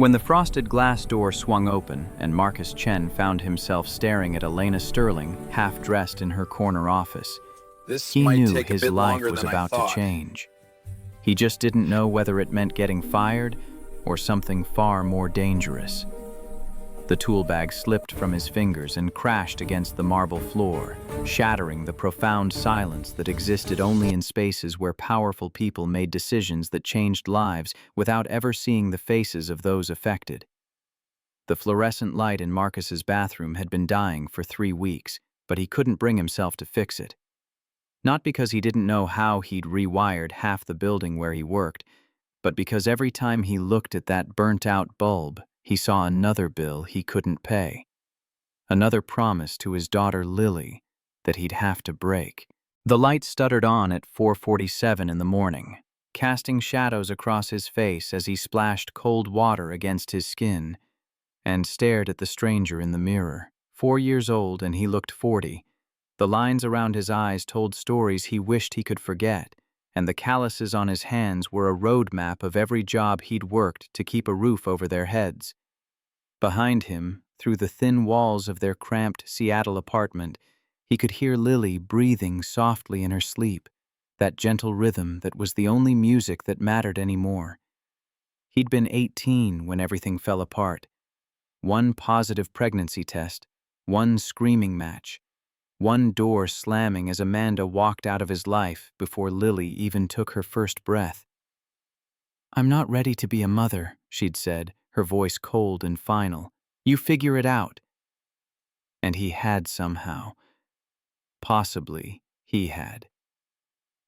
When the frosted glass door swung open and Marcus Chen found himself staring at Elena Sterling, half-dressed in her corner office, This he might knew take a his bit life longer was than I about to thought. change. He just didn't know whether it meant getting fired or something far more dangerous. The tool bag slipped from his fingers and crashed against the marble floor, shattering the profound silence that existed only in spaces where powerful people made decisions that changed lives without ever seeing the faces of those affected. The fluorescent light in Marcus's bathroom had been dying for 3 weeks, but he couldn't bring himself to fix it. Not because he didn't know how he'd rewired half the building where he worked, but because every time he looked at that burnt-out bulb, he saw another bill he couldn't pay. Another promise to his daughter Lily that he'd have to break. The light stuttered on at 4:47 in the morning, casting shadows across his face as he splashed cold water against his skin and stared at the stranger in the mirror. 4 years old and he looked 40. The lines around his eyes told stories he wished he could forget, and the calluses on his hands were a road map of every job he'd worked to keep a roof over their heads. Behind him, through the thin walls of their cramped Seattle apartment, he could hear Lily breathing softly in her sleep, that gentle rhythm that was the only music that mattered anymore. He'd been 18 when everything fell apart. One positive pregnancy test, one screaming match, one door slamming as Amanda walked out of his life before Lily even took her first breath. "I'm not ready to be a mother," she'd said, her voice cold and final. "You figure it out." And he had somehow. Possibly he had.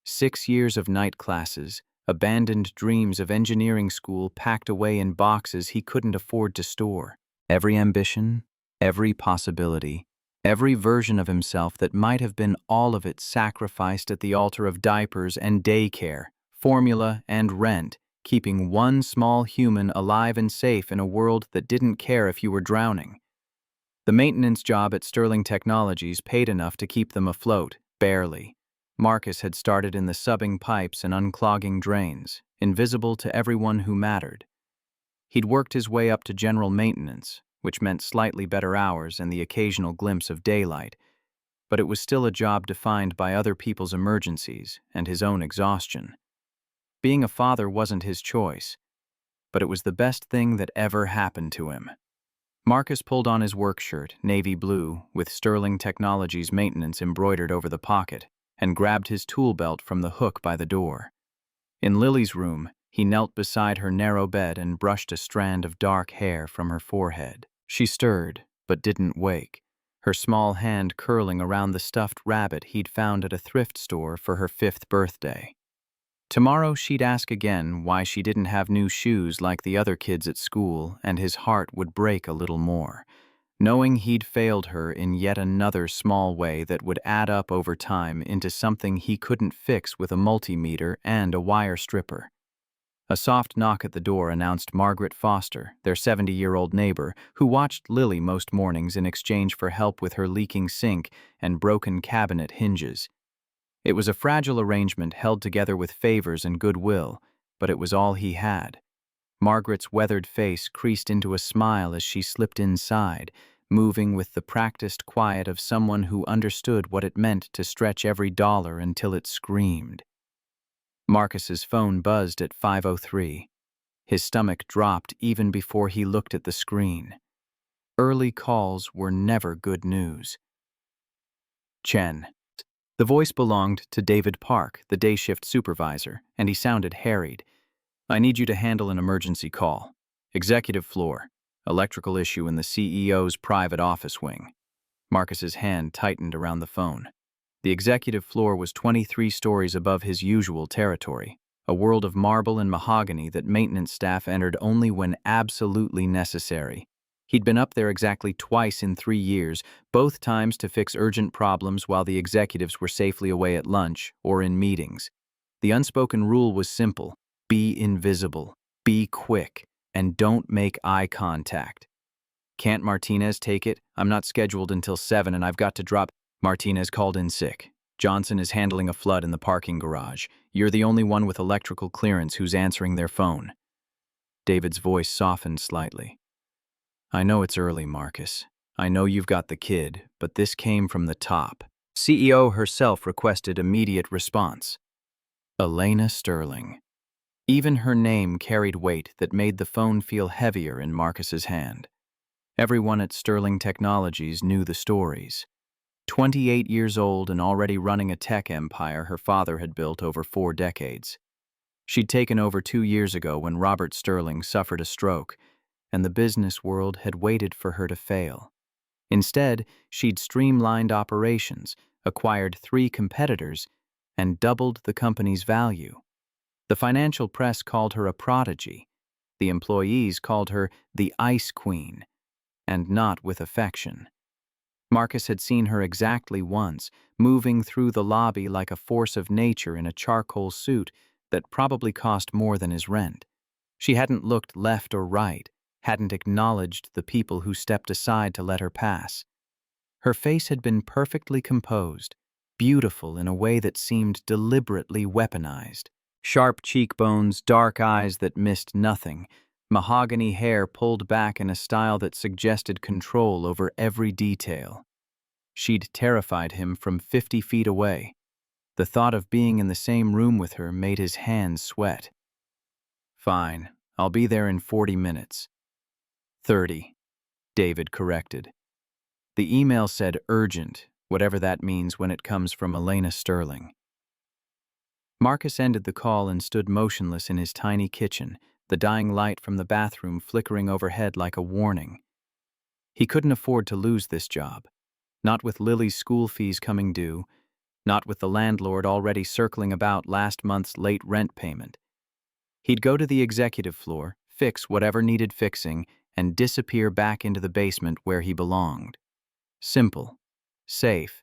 6 years of night classes, abandoned dreams of engineering school packed away in boxes he couldn't afford to store. Every ambition, every possibility, every version of himself that might have been all of it sacrificed at the altar of diapers and daycare, formula and rent, keeping one small human alive and safe in a world that didn't care if you were drowning. The maintenance job at Sterling Technologies paid enough to keep them afloat, barely. Marcus had started in the subbing pipes and unclogging drains, invisible to everyone who mattered. He'd worked his way up to general maintenance, which meant slightly better hours and the occasional glimpse of daylight, but it was still a job defined by other people's emergencies and his own exhaustion. Being a father wasn't his choice, but it was the best thing that ever happened to him. Marcus pulled on his work shirt, navy blue, with Sterling Technologies maintenance embroidered over the pocket, and grabbed his tool belt from the hook by the door. In Lily's room, he knelt beside her narrow bed and brushed a strand of dark hair from her forehead. She stirred, but didn't wake, her small hand curling around the stuffed rabbit he'd found at a thrift store for her 5th birthday. Tomorrow she'd ask again why she didn't have new shoes like the other kids at school, and his heart would break a little more, knowing he'd failed her in yet another small way that would add up over time into something he couldn't fix with a multimeter and a wire stripper. A soft knock at the door announced Margaret Foster, their 70-year-old neighbor, who watched Lily most mornings in exchange for help with her leaking sink and broken cabinet hinges. It was a fragile arrangement held together with favors and goodwill, but it was all he had. Margaret's weathered face creased into a smile as she slipped inside, moving with the practiced quiet of someone who understood what it meant to stretch every dollar until it screamed. Marcus's phone buzzed at 5:03. His stomach dropped even before he looked at the screen. Early calls were never good news. Chen. The voice belonged to David Park, the day shift supervisor, and he sounded harried. "I need you to handle an emergency call. Executive floor. Electrical issue in the CEO's private office wing." Marcus's hand tightened around the phone. The executive floor was 23 stories above his usual territory, a world of marble and mahogany that maintenance staff entered only when absolutely necessary. He'd been up there exactly twice in 3 years, both times to fix urgent problems while the executives were safely away at lunch or in meetings. The unspoken rule was simple: be invisible, be quick, and don't make eye contact. "Can't Martinez take it? I'm not scheduled until 7 and I've got to drop." Martinez called in sick. "Johnson is handling a flood in the parking garage. You're the only one with electrical clearance who's answering their phone." David's voice softened slightly. I know it's early, Marcus. I know you've got the kid, but this came from the top. CEO herself requested immediate response. Elena Sterling. Even her name carried weight that made the phone feel heavier in Marcus's hand. Everyone at Sterling Technologies knew the stories. 28 years old and already running a tech empire her father had built over 4 decades. She'd taken over 2 years ago when Robert Sterling suffered a stroke, and the business world had waited for her to fail. Instead, she'd streamlined operations, acquired 3 competitors, and doubled the company's value. The financial press called her a prodigy. The employees called her the Ice Queen, and not with affection. Marcus had seen her exactly once, moving through the lobby like a force of nature in a charcoal suit that probably cost more than his rent. She hadn't looked left or right, hadn't acknowledged the people who stepped aside to let her pass. Her face had been perfectly composed, beautiful in a way that seemed deliberately weaponized. Sharp cheekbones, dark eyes that missed nothing, mahogany hair pulled back in a style that suggested control over every detail. She'd terrified him from 50 feet away. The thought of being in the same room with her made his hands sweat. Fine, I'll be there in 40 minutes. 30, David corrected. The email said urgent, whatever that means when it comes from Elena Sterling. Marcus ended the call and stood motionless in his tiny kitchen, the dying light from the bathroom flickering overhead like a warning. He couldn't afford to lose this job. Not with Lily's school fees coming due, not with the landlord already circling about last month's late rent payment. He'd go to the executive floor, fix whatever needed fixing, and disappear back into the basement where he belonged. Simple, safe,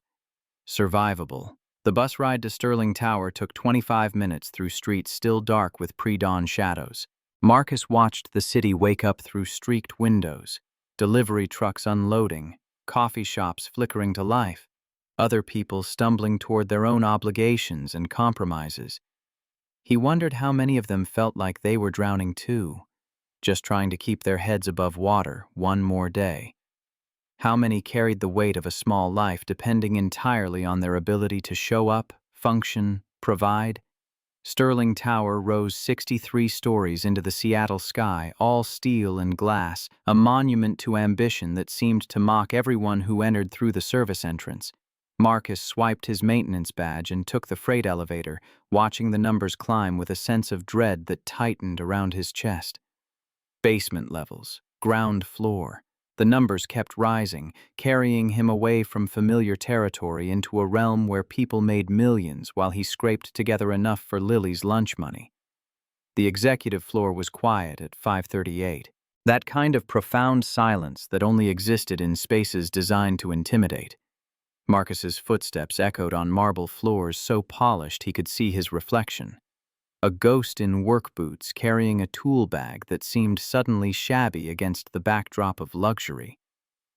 survivable. The bus ride to Sterling Tower took 25 minutes through streets still dark with pre-dawn shadows. Marcus watched the city wake up through streaked windows, delivery trucks unloading, coffee shops flickering to life, other people stumbling toward their own obligations and compromises. He wondered how many of them felt like they were drowning too, just trying to keep their heads above water one more day. How many carried the weight of a small life depending entirely on their ability to show up, function, provide? Sterling Tower rose 63 stories into the Seattle sky, all steel and glass, a monument to ambition that seemed to mock everyone who entered through the service entrance. Marcus swiped his maintenance badge and took the freight elevator, watching the numbers climb with a sense of dread that tightened around his chest. Basement levels, ground floor. The numbers kept rising, carrying him away from familiar territory into a realm where people made millions while he scraped together enough for Lily's lunch money. The executive floor was quiet at 5:38. That kind of profound silence that only existed in spaces designed to intimidate. Marcus's footsteps echoed on marble floors so polished he could see his reflection. A ghost in work boots carrying a tool bag that seemed suddenly shabby against the backdrop of luxury.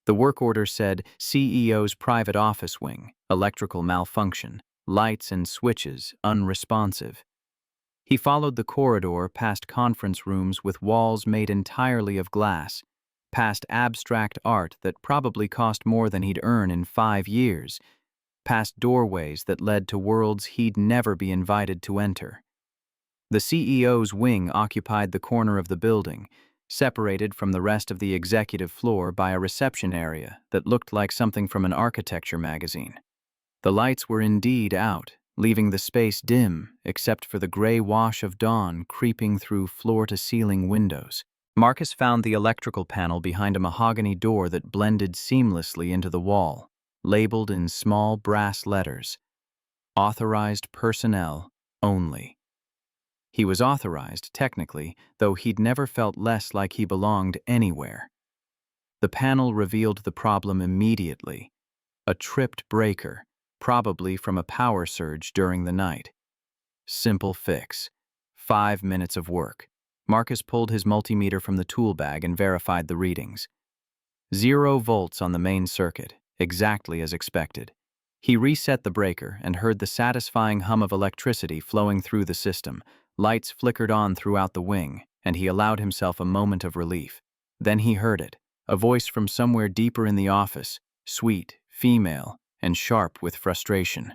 The work order said CEO's private office wing, electrical malfunction, lights and switches unresponsive. He followed the corridor past conference rooms with walls made entirely of glass, past abstract art that probably cost more than he'd earn in 5 years, past doorways that led to worlds he'd never be invited to enter. The CEO's wing occupied the corner of the building, separated from the rest of the executive floor by a reception area that looked like something from an architecture magazine. The lights were indeed out, leaving the space dim except for the gray wash of dawn creeping through floor-to-ceiling windows. Marcus found the electrical panel behind a mahogany door that blended seamlessly into the wall, labeled in small brass letters, "Authorized personnel only." He was authorized, technically, though he'd never felt less like he belonged anywhere. The panel revealed the problem immediately. A tripped breaker, probably from a power surge during the night. Simple fix. 5 minutes of work. Marcus pulled his multimeter from the tool bag and verified the readings. 0 volts on the main circuit, exactly as expected. He reset the breaker and heard the satisfying hum of electricity flowing through the system. Lights flickered on throughout the wing, and he allowed himself a moment of relief. Then he heard it, a voice from somewhere deeper in the office, sweet, female, and sharp with frustration.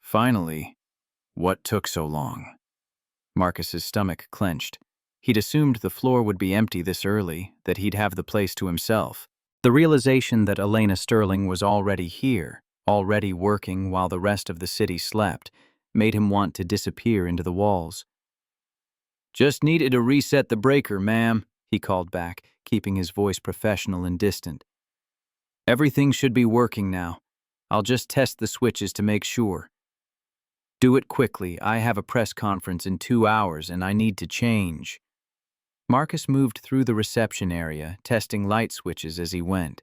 Finally, what took so long? Marcus's stomach clenched. He'd assumed the floor would be empty this early, that he'd have the place to himself. The realization that Elena Sterling was already here, already working while the rest of the city slept, made him want to disappear into the walls. "Just needed to reset the breaker, ma'am," he called back, keeping his voice professional and distant. "Everything should be working now. I'll just test the switches to make sure. Do it quickly. I have a press conference in 2 hours and I need to change." Marcus moved through the reception area, testing light switches as he went.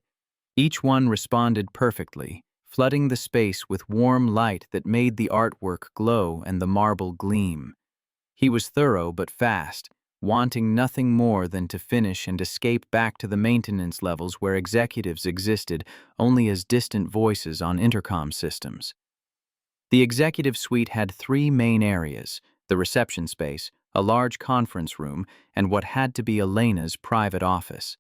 Each one responded perfectly, flooding the space with warm light that made the artwork glow and the marble gleam. He was thorough but fast, wanting nothing more than to finish and escape back to the maintenance levels where executives existed only as distant voices on intercom systems. The executive suite had 3 main areas: the reception space, a large conference room, and what had to be Elena's private office.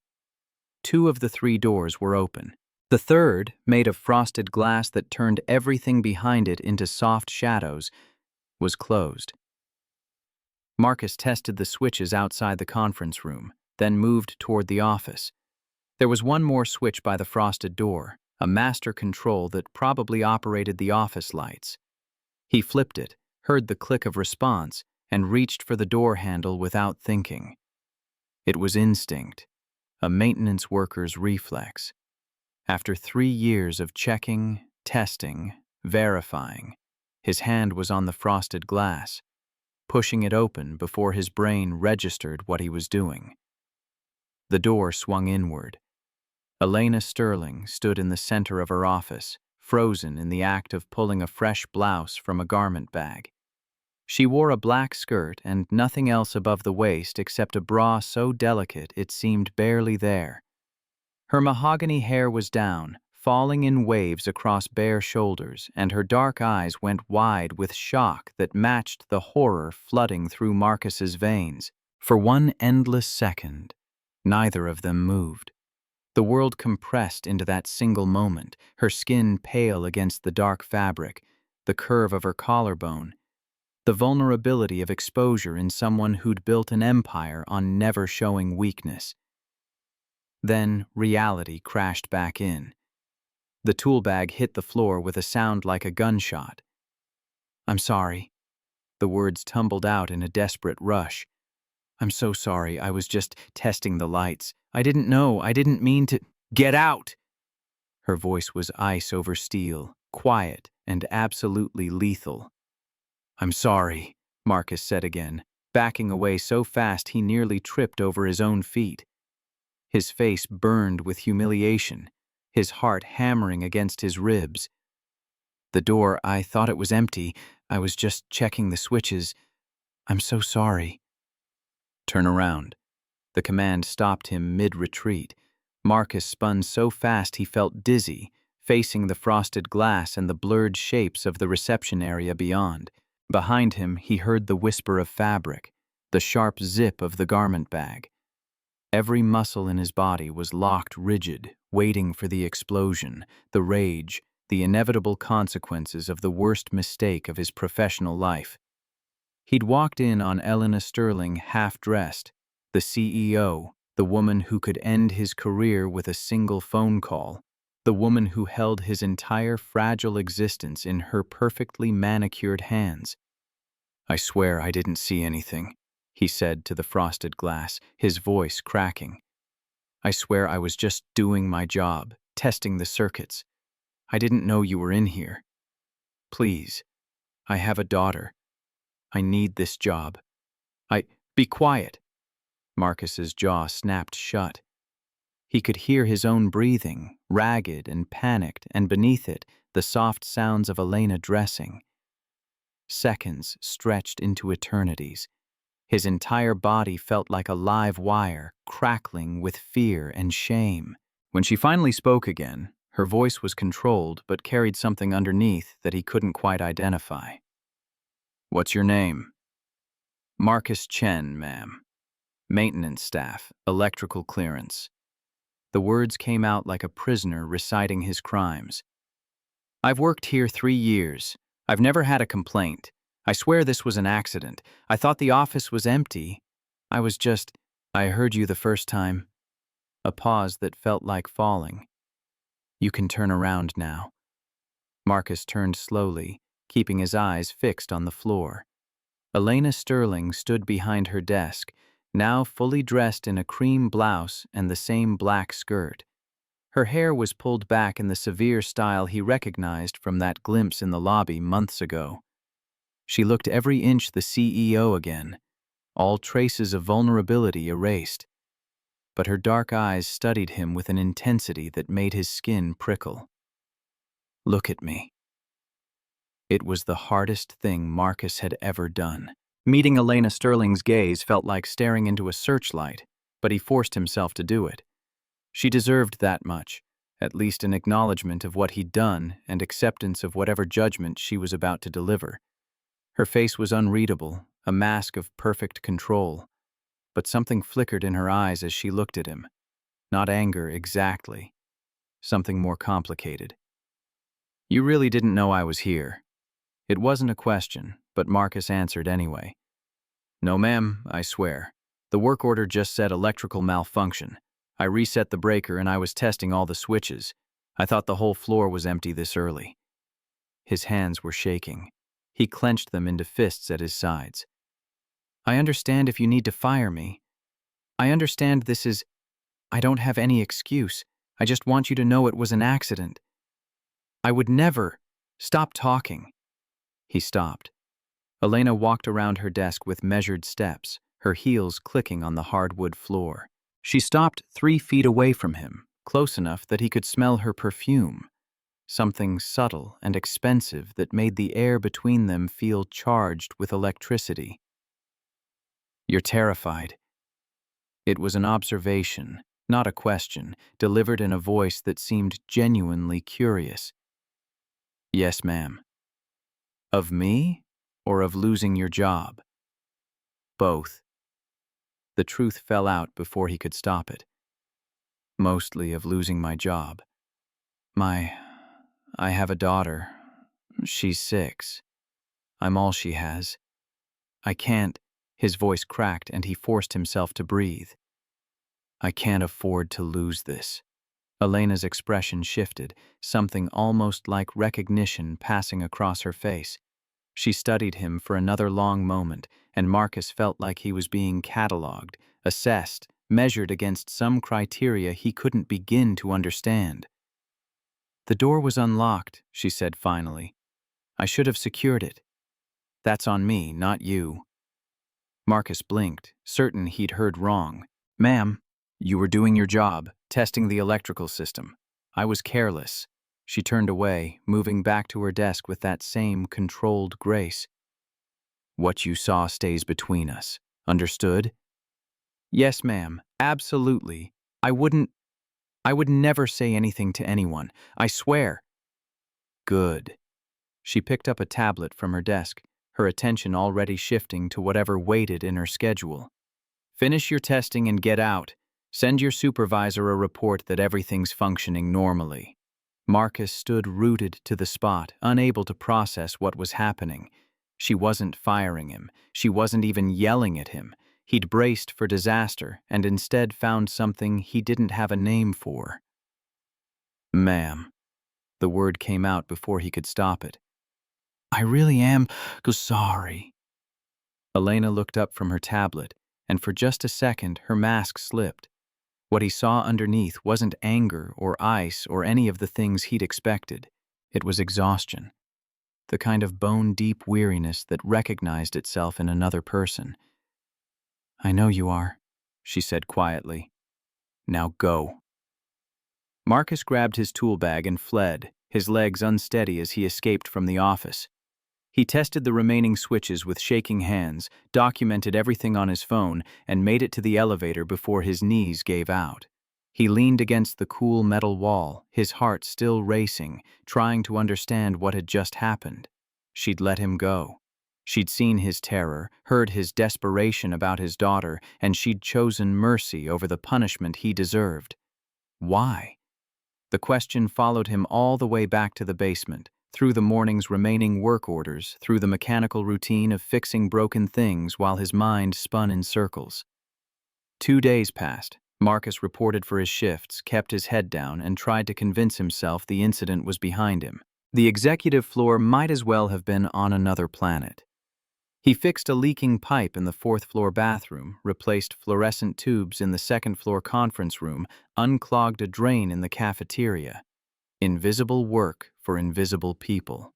2 of the 3 doors were open. The third, made of frosted glass that turned everything behind it into soft shadows, was closed. Marcus tested the switches outside the conference room, then moved toward the office. There was one more switch by the frosted door, a master control that probably operated the office lights. He flipped it, heard the click of response, and reached for the door handle without thinking. It was instinct, a maintenance worker's reflex. After 3 years of checking, testing, verifying, his hand was on the frosted glass, pushing it open before his brain registered what he was doing. The door swung inward. Elena Sterling stood in the center of her office, frozen in the act of pulling a fresh blouse from a garment bag. She wore a black skirt and nothing else above the waist except a bra so delicate it seemed barely there. Her mahogany hair was down, falling in waves across bare shoulders, and her dark eyes went wide with shock that matched the horror flooding through Marcus's veins. For one endless second, neither of them moved. The world compressed into that single moment, her skin pale against the dark fabric, the curve of her collarbone, the vulnerability of exposure in someone who'd built an empire on never showing weakness. Then reality crashed back in. The tool bag hit the floor with a sound like a gunshot. "I'm sorry." The words tumbled out in a desperate rush. "I'm so sorry, I was just testing the lights. I didn't know, I didn't mean to—" "Get out!" Her voice was ice over steel, quiet and absolutely lethal. "I'm sorry," Marcus said again, backing away so fast he nearly tripped over his own feet. His face burned with humiliation, his heart hammering against his ribs. "The door, I thought it was empty. I was just checking the switches. I'm so sorry." "Turn around." The command stopped him mid-retreat. Marcus spun so fast he felt dizzy, facing the frosted glass and the blurred shapes of the reception area beyond. Behind him, he heard the whisper of fabric, the sharp zip of the garment bag. Every muscle in his body was locked rigid, waiting for the explosion, the rage, the inevitable consequences of the worst mistake of his professional life. He'd walked in on Elena Sterling half-dressed, the CEO, the woman who could end his career with a single phone call, the woman who held his entire fragile existence in her perfectly manicured hands. "I swear I didn't see anything," he said to the frosted glass, his voice cracking. "I swear I was just doing my job, testing the circuits. I didn't know you were in here. Please, I have a daughter. I need this job. Be quiet." Marcus's jaw snapped shut. He could hear his own breathing, ragged and panicked, and beneath it, the soft sounds of Elena dressing. Seconds stretched into eternities. His entire body felt like a live wire, crackling with fear and shame. When she finally spoke again, her voice was controlled but carried something underneath that he couldn't quite identify. "What's your name?" "Marcus Chen, ma'am." Maintenance staff, electrical clearance. The words came out like a prisoner reciting his crimes. I've worked here 3 years. I've never had a complaint. I swear this was an accident. I thought the office was empty. I heard you the first time. A pause that felt like falling. You can turn around now. Marcus turned slowly, keeping his eyes fixed on the floor. Elena Sterling stood behind her desk, now fully dressed in a cream blouse and the same black skirt. Her hair was pulled back in the severe style he recognized from that glimpse in the lobby months ago. She looked every inch the CEO again, all traces of vulnerability erased. But her dark eyes studied him with an intensity that made his skin prickle. Look at me. It was the hardest thing Marcus had ever done. Meeting Elena Sterling's gaze felt like staring into a searchlight, but he forced himself to do it. She deserved that much, at least an acknowledgement of what he'd done and acceptance of whatever judgment she was about to deliver. Her face was unreadable, a mask of perfect control, but something flickered in her eyes as she looked at him. Not anger exactly, something more complicated. You really didn't know I was here. It wasn't a question, but Marcus answered anyway. No, ma'am, I swear. The work order just said electrical malfunction. I reset the breaker and I was testing all the switches. I thought the whole floor was empty this early. His hands were shaking. He clenched them into fists at his sides. I understand if you need to fire me. I understand I don't have any excuse. I just want you to know it was an accident. I would never. Stop talking. He stopped. Elena walked around her desk with measured steps, her heels clicking on the hardwood floor. She stopped 3 feet away from him, close enough that he could smell her perfume, something subtle and expensive that made the air between them feel charged with electricity. You're terrified. It was an observation, not a question, delivered in a voice that seemed genuinely curious. Yes, ma'am. Of me, or of losing your job? Both. The truth fell out before he could stop it. Mostly of losing my job. I have a daughter. She's 6. I'm all she has. I can't. His voice cracked and he forced himself to breathe. I can't afford to lose this. Elena's expression shifted, something almost like recognition passing across her face. She studied him for another long moment, and Marcus felt like he was being catalogued, assessed, measured against some criteria he couldn't begin to understand. The door was unlocked, she said finally. I should have secured it. That's on me, not you. Marcus blinked, certain he'd heard wrong. Ma'am, you were doing your job, testing the electrical system. I was careless. She turned away, moving back to her desk with that same controlled grace. What you saw stays between us. Understood? Yes, ma'am. Absolutely. I would never say anything to anyone. I swear. Good. She picked up a tablet from her desk, her attention already shifting to whatever waited in her schedule. Finish your testing and get out. Send your supervisor a report that everything's functioning normally. Marcus stood rooted to the spot, unable to process what was happening. She wasn't firing him. She wasn't even yelling at him. He'd braced for disaster and instead found something he didn't have a name for. Ma'am. The word came out before he could stop it. I really am sorry. Elena looked up from her tablet, and for just a second her mask slipped. What he saw underneath wasn't anger or ice or any of the things he'd expected. It was exhaustion. The kind of bone-deep weariness that recognized itself in another person. I know you are, she said quietly. Now go. Marcus grabbed his tool bag and fled, his legs unsteady as he escaped from the office. He tested the remaining switches with shaking hands, documented everything on his phone, and made it to the elevator before his knees gave out. He leaned against the cool metal wall, his heart still racing, trying to understand what had just happened. She'd let him go. She'd seen his terror, heard his desperation about his daughter, and she'd chosen mercy over the punishment he deserved. Why? The question followed him all the way back to the basement, through the morning's remaining work orders, through the mechanical routine of fixing broken things while his mind spun in circles. 2 days passed. Marcus reported for his shifts, kept his head down, and tried to convince himself the incident was behind him. The executive floor might as well have been on another planet. He fixed a leaking pipe in the 4th-floor bathroom, replaced fluorescent tubes in the 2nd-floor conference room, unclogged a drain in the cafeteria. Invisible work for invisible people.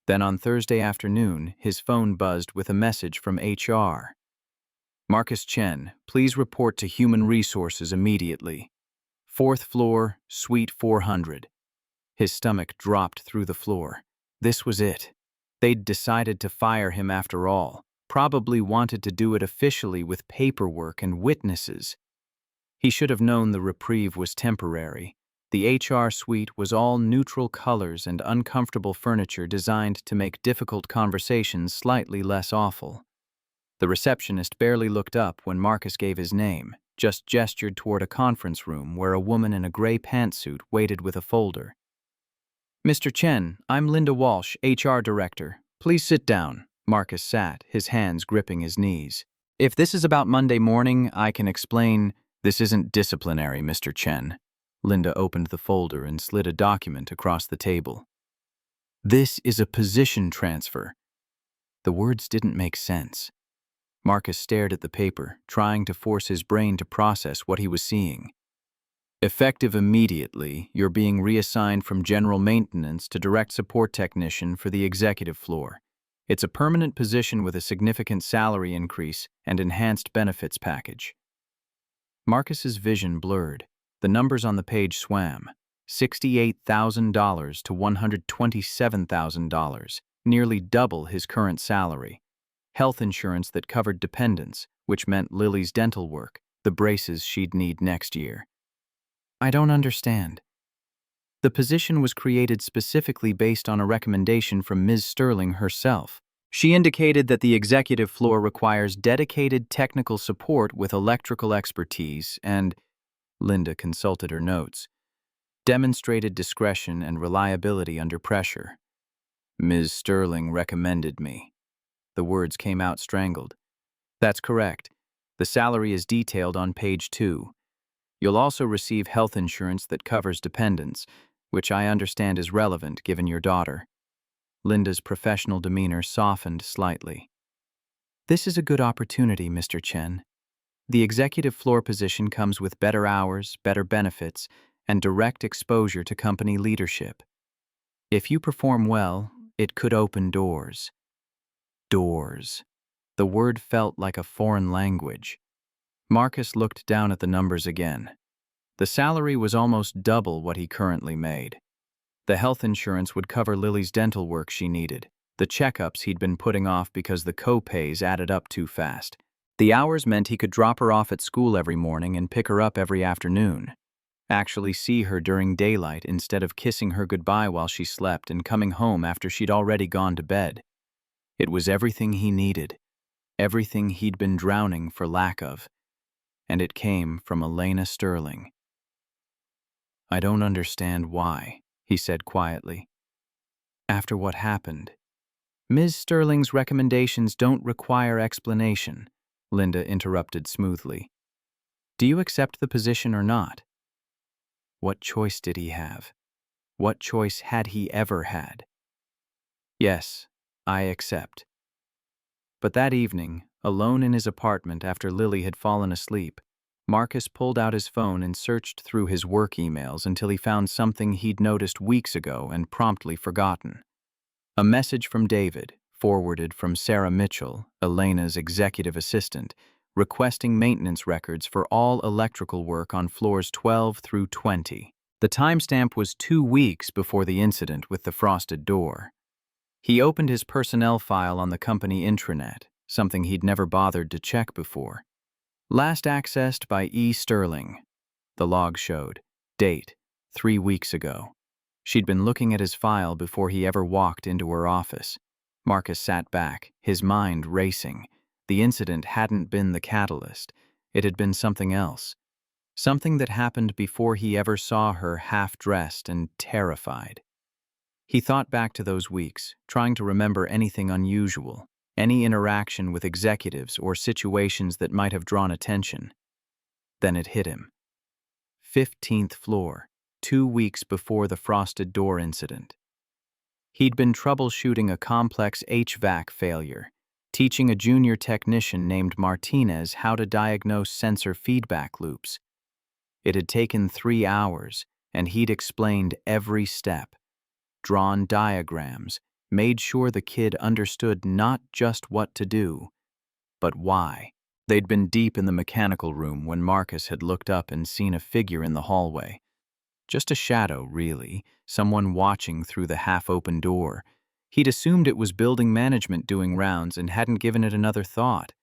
Then on Thursday afternoon, his phone buzzed with a message from HR. Marcus Chen, please report to Human Resources immediately. 4th floor, Suite 400. His stomach dropped through the floor. This was it. They'd decided to fire him after all, probably wanted to do it officially with paperwork and witnesses. He should have known the reprieve was temporary. The HR suite was all neutral colors and uncomfortable furniture designed to make difficult conversations slightly less awful. The receptionist barely looked up when Marcus gave his name, just gestured toward a conference room where a woman in a gray pantsuit waited with a folder. Mr. Chen, I'm Linda Walsh, HR Director. Please sit down. Marcus sat, his hands gripping his knees. If this is about Monday morning, I can explain. This isn't disciplinary, Mr. Chen. Linda opened the folder and slid a document across the table. This is a position transfer. The words didn't make sense. Marcus stared at the paper, trying to force his brain to process what he was seeing. Effective immediately, you're being reassigned from general maintenance to direct support technician for the executive floor. It's a permanent position with a significant salary increase and enhanced benefits package. Marcus's vision blurred. The numbers on the page swam. $68,000 to $127,000, nearly double his current salary. Health insurance that covered dependents, which meant Lily's dental work, the braces she'd need next year. I don't understand. The position was created specifically based on a recommendation from Ms. Sterling herself. She indicated that the executive floor requires dedicated technical support with electrical expertise and, Linda consulted her notes, demonstrated discretion and reliability under pressure. Ms. Sterling recommended me. The words came out strangled. That's correct. The salary is detailed on page 2. You'll also receive health insurance that covers dependents, which I understand is relevant given your daughter. Linda's professional demeanor softened slightly. This is a good opportunity, Mr. Chen. The executive floor position comes with better hours, better benefits, and direct exposure to company leadership. If you perform well, it could open doors. Doors. The word felt like a foreign language. Marcus looked down at the numbers again. The salary was almost double what he currently made. The health insurance would cover Lily's dental work she needed, the checkups he'd been putting off because the co-pays added up too fast. The hours meant he could drop her off at school every morning and pick her up every afternoon. Actually see her during daylight instead of kissing her goodbye while she slept and coming home after she'd already gone to bed. It was everything he needed, everything he'd been drowning for lack of, and it came from Elena Sterling. I don't understand why, he said quietly. After what happened. Ms. Sterling's recommendations don't require explanation, Linda interrupted smoothly. Do you accept the position or not? What choice did he have? What choice had he ever had? Yes, I accept. But that evening, alone in his apartment after Lily had fallen asleep, Marcus pulled out his phone and searched through his work emails until he found something he'd noticed weeks ago and promptly forgotten. A message from David, forwarded from Sarah Mitchell, Elena's executive assistant, requesting maintenance records for all electrical work on floors 12 through 20. The timestamp was 2 weeks before the incident with the frosted door. He opened his personnel file on the company intranet, something he'd never bothered to check before. Last accessed by E. Sterling. The log showed. Date, 3 weeks ago. She'd been looking at his file before he ever walked into her office. Marcus sat back, his mind racing. The incident hadn't been the catalyst. It had been something else. Something that happened before he ever saw her half-dressed and terrified. He thought back to those weeks, trying to remember anything unusual, any interaction with executives or situations that might have drawn attention. Then it hit him. 15th floor, 2 weeks before the frosted door incident. He'd been troubleshooting a complex HVAC failure, teaching a junior technician named Martinez how to diagnose sensor feedback loops. It had taken 3 hours, and he'd explained every step, drawn diagrams, made sure the kid understood not just what to do, but why. They'd been deep in the mechanical room when Marcus had looked up and seen a figure in the hallway. Just a shadow, really, someone watching through the half-open door. He'd assumed it was building management doing rounds and hadn't given it another thought.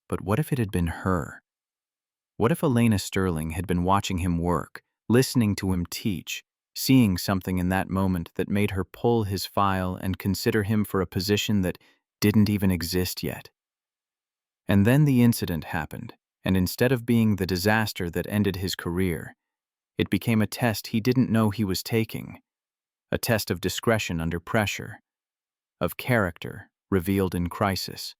But what if it had been her? What if Elena Sterling had been watching him work, listening to him teach, seeing something in that moment that made her pull his file and consider him for a position that didn't even exist yet? And then the incident happened, and instead of being the disaster that ended his career, it became a test he didn't know he was taking, a test of discretion under pressure, of character revealed in crisis.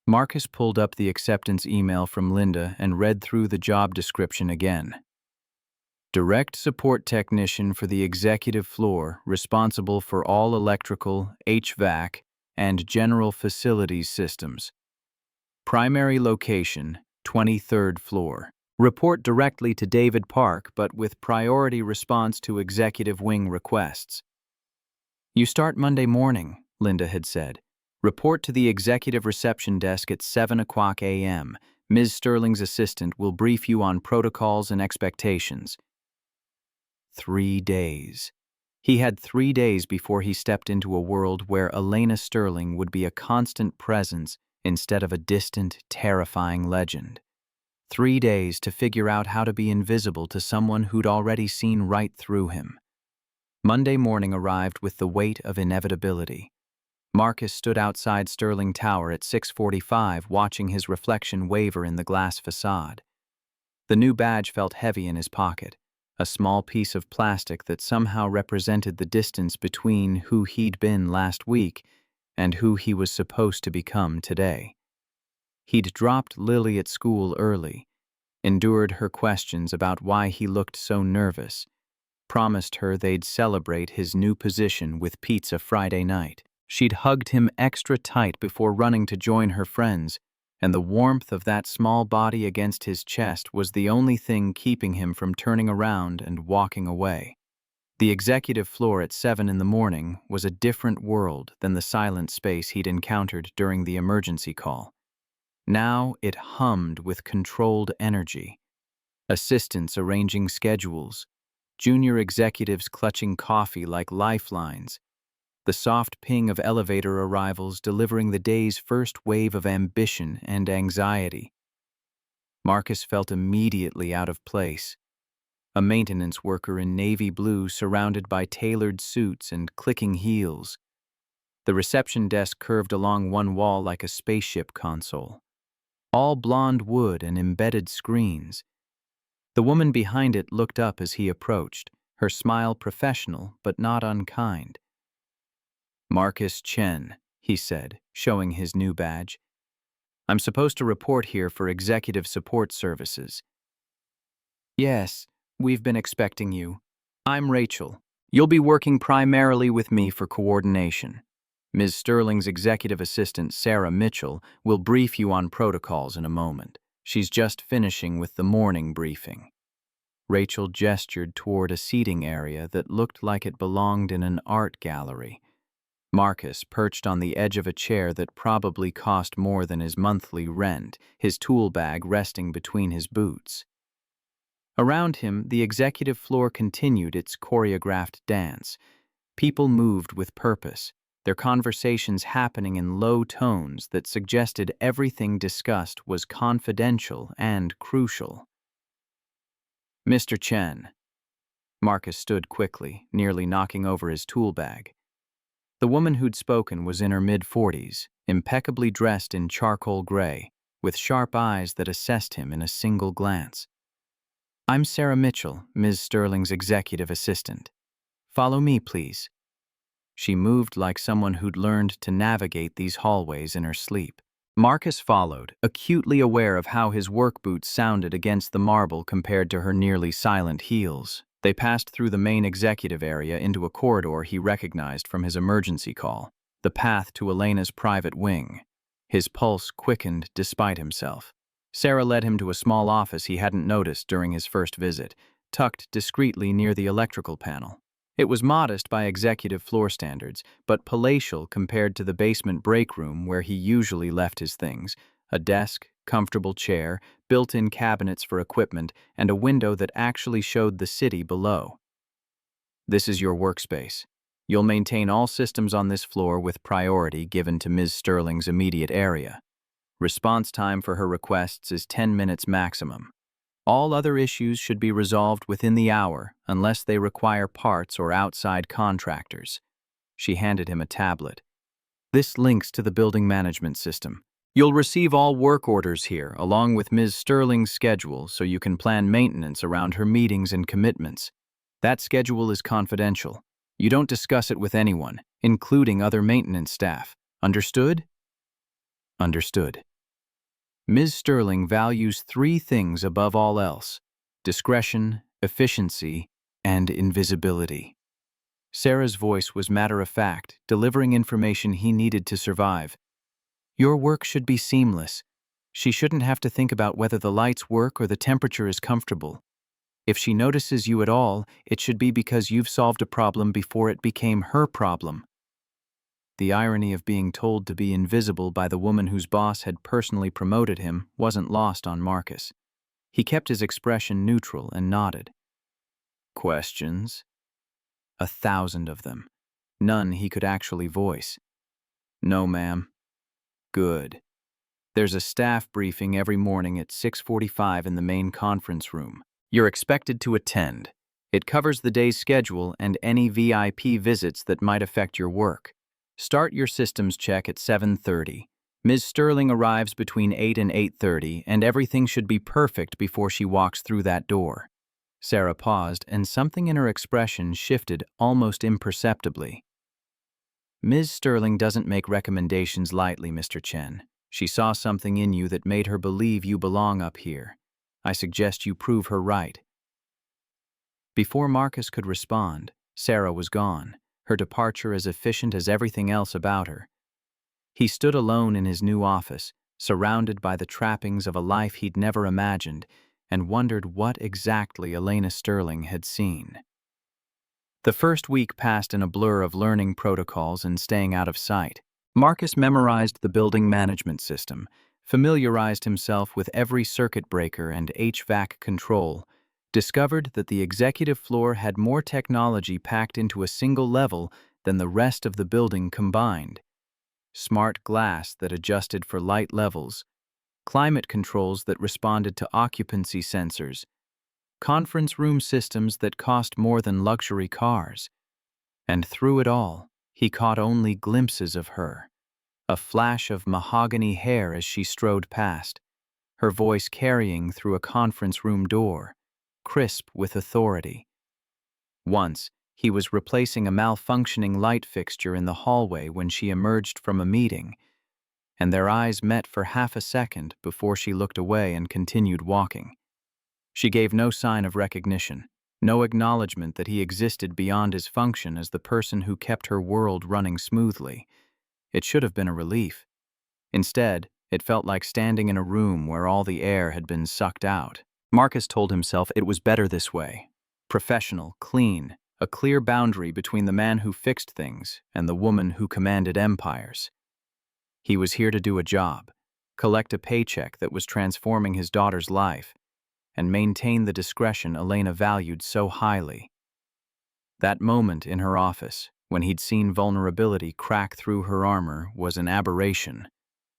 Marcus pulled up the acceptance email from Linda and read through the job description again. Direct support technician for the executive floor, responsible for all electrical, HVAC, and general facilities systems. Primary location, 23rd floor. Report directly to David Park, but with priority response to executive wing requests. You start Monday morning, Linda had said. Report to the executive reception desk at 7 o'clock a.m. Ms. Sterling's assistant will brief you on protocols and expectations. 3 days. He had 3 days before he stepped into a world where Elena Sterling would be a constant presence instead of a distant, terrifying legend. 3 days to figure out how to be invisible to someone who'd already seen right through him. Monday morning arrived with the weight of inevitability. Marcus stood outside Sterling Tower at 6:45, watching his reflection waver in the glass facade. The new badge felt heavy in his pocket, a small piece of plastic that somehow represented the distance between who he'd been last week and who he was supposed to become today. He'd dropped Lily at school early, endured her questions about why he looked so nervous, promised her they'd celebrate his new position with pizza Friday night. She'd hugged him extra tight before running to join her friends, and the warmth of that small body against his chest was the only thing keeping him from turning around and walking away. The executive floor at 7 in the morning was a different world than the silent space he'd encountered during the emergency call. Now it hummed with controlled energy. Assistants arranging schedules, junior executives clutching coffee like lifelines, the soft ping of elevator arrivals delivering the day's first wave of ambition and anxiety. Marcus felt immediately out of place. A maintenance worker in navy blue surrounded by tailored suits and clicking heels. The reception desk curved along one wall like a spaceship console. All blonde wood and embedded screens. The woman behind it looked up as he approached, her smile professional but not unkind. Marcus Chen, he said, showing his new badge. I'm supposed to report here for executive support services. Yes, we've been expecting you. I'm Rachel. You'll be working primarily with me for coordination. Ms. Sterling's executive assistant, Sarah Mitchell, will brief you on protocols in a moment. She's just finishing with the morning briefing. Rachel gestured toward a seating area that looked like it belonged in an art gallery. Marcus perched on the edge of a chair that probably cost more than his monthly rent, his tool bag resting between his boots. Around him, the executive floor continued its choreographed dance. People moved with purpose, their conversations happening in low tones that suggested everything discussed was confidential and crucial. Mr. Chen. Marcus stood quickly, nearly knocking over his tool bag. The woman who'd spoken was in her mid-40s, impeccably dressed in charcoal gray, with sharp eyes that assessed him in a single glance. "I'm Sarah Mitchell, Ms. Sterling's executive assistant. Follow me, please." She moved like someone who'd learned to navigate these hallways in her sleep. Marcus followed, acutely aware of how his work boots sounded against the marble compared to her nearly silent heels. They passed through the main executive area into a corridor he recognized from his emergency call, the path to Elena's private wing. His pulse quickened despite himself. Sarah led him to a small office he hadn't noticed during his first visit, tucked discreetly near the electrical panel. It was modest by executive floor standards, but palatial compared to the basement break room where he usually left his things: a desk, comfortable chair, built-in cabinets for equipment, and a window that actually showed the city below. "This is your workspace. You'll maintain all systems on this floor with priority given to Ms. Sterling's immediate area. Response time for her requests is 10 minutes maximum. All other issues should be resolved within the hour unless they require parts or outside contractors." She handed him a tablet. "This links to the building management system. You'll receive all work orders here, along with Ms. Sterling's schedule, so you can plan maintenance around her meetings and commitments. That schedule is confidential. You don't discuss it with anyone, including other maintenance staff. Understood?" "Understood." Ms. Sterling values 3 things above all else: discretion, efficiency, and invisibility. Sarah's voice was matter-of-fact, delivering information he needed to survive. "Your work should be seamless. She shouldn't have to think about whether the lights work or the temperature is comfortable. If she notices you at all, it should be because you've solved a problem before it became her problem." The irony of being told to be invisible by the woman whose boss had personally promoted him wasn't lost on Marcus. He kept his expression neutral and nodded. "Questions?" 1,000 of them. None he could actually voice. "No, ma'am." "Good. There's a staff briefing every morning at 6:45 in the main conference room. You're expected to attend. It covers the day's schedule and any VIP visits that might affect your work. Start your systems check at 7:30. Ms. Sterling arrives between 8 and 8:30, and everything should be perfect before she walks through that door." Sarah paused, and something in her expression shifted almost imperceptibly. "Ms. Sterling doesn't make recommendations lightly, Mr. Chen. She saw something in you that made her believe you belong up here. I suggest you prove her right." Before Marcus could respond, Sarah was gone, her departure as efficient as everything else about her. He stood alone in his new office, surrounded by the trappings of a life he'd never imagined, and wondered what exactly Elena Sterling had seen. The first week passed in a blur of learning protocols and staying out of sight. Marcus memorized the building management system, familiarized himself with every circuit breaker and HVAC control, discovered that the executive floor had more technology packed into a single level than the rest of the building combined. Smart glass that adjusted for light levels, climate controls that responded to occupancy sensors, conference room systems that cost more than luxury cars. And through it all, he caught only glimpses of her. A flash of mahogany hair as she strode past, her voice carrying through a conference room door, crisp with authority. Once, he was replacing a malfunctioning light fixture in the hallway when she emerged from a meeting, and their eyes met for half a second before she looked away and continued walking. She gave no sign of recognition, no acknowledgement that he existed beyond his function as the person who kept her world running smoothly. It should have been a relief. Instead, it felt like standing in a room where all the air had been sucked out. Marcus told himself it was better this way. Professional, clean, a clear boundary between the man who fixed things and the woman who commanded empires. He was here to do a job, collect a paycheck that was transforming his daughter's life, and maintain the discretion Elena valued so highly. That moment in her office, when he'd seen vulnerability crack through her armor, was an aberration,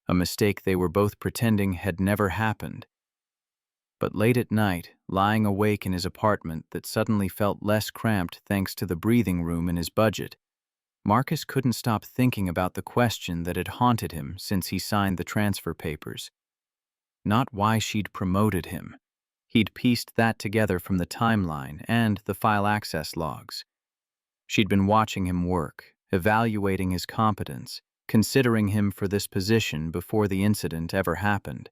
a mistake they were both pretending had never happened. But late at night, lying awake in his apartment that suddenly felt less cramped thanks to the breathing room in his budget, Marcus couldn't stop thinking about the question that had haunted him since he signed the transfer papers. Not why she'd promoted him. He'd pieced that together from the timeline and the file access logs. She'd been watching him work, evaluating his competence, considering him for this position before the incident ever happened.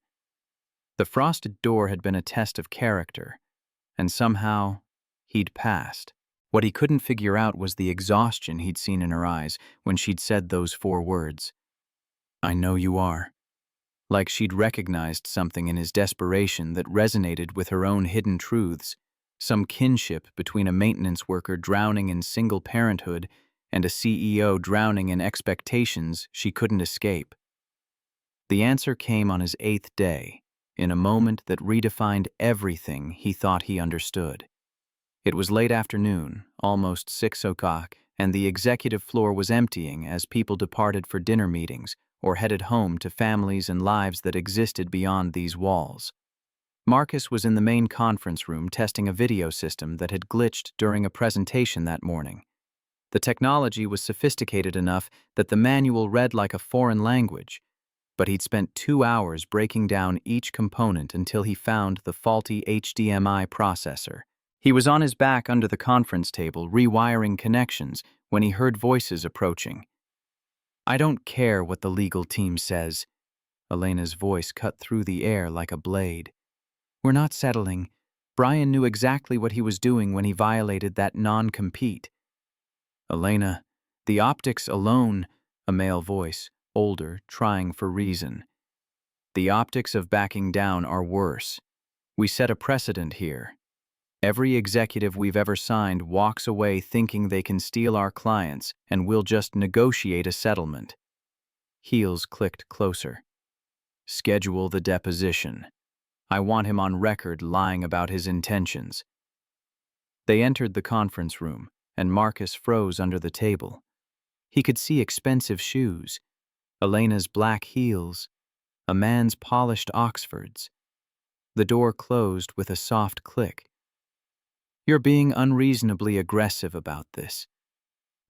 The frosted door had been a test of character, and somehow he'd passed. What he couldn't figure out was the exhaustion he'd seen in her eyes when she'd said those 4 words. "I know you are." Like she'd recognized something in his desperation that resonated with her own hidden truths, some kinship between a maintenance worker drowning in single parenthood and a CEO drowning in expectations she couldn't escape. The answer came on his 8th day, in a moment that redefined everything he thought he understood. It was late afternoon, almost 6 o'clock, and the executive floor was emptying as people departed for dinner meetings or headed home to families and lives that existed beyond these walls. Marcus was in the main conference room testing a video system that had glitched during a presentation that morning. The technology was sophisticated enough that the manual read like a foreign language, but he'd spent 2 hours breaking down each component until he found the faulty HDMI processor. He was on his back under the conference table, rewiring connections, when he heard voices approaching. "I don't care what the legal team says." Elena's voice cut through the air like a blade. "We're not settling. Brian knew exactly what he was doing when he violated that non-compete." "Elena, the optics alone," a male voice, older, trying for reason. "The optics of backing down are worse. We set a precedent here. Every executive we've ever signed walks away thinking they can steal our clients and we'll just negotiate a settlement." Heels clicked closer. "Schedule the deposition. I want him on record lying about his intentions." They entered the conference room, and Marcus froze under the table. He could see expensive shoes, Elena's black heels, a man's polished Oxfords. The door closed with a soft click. "You're being unreasonably aggressive about this."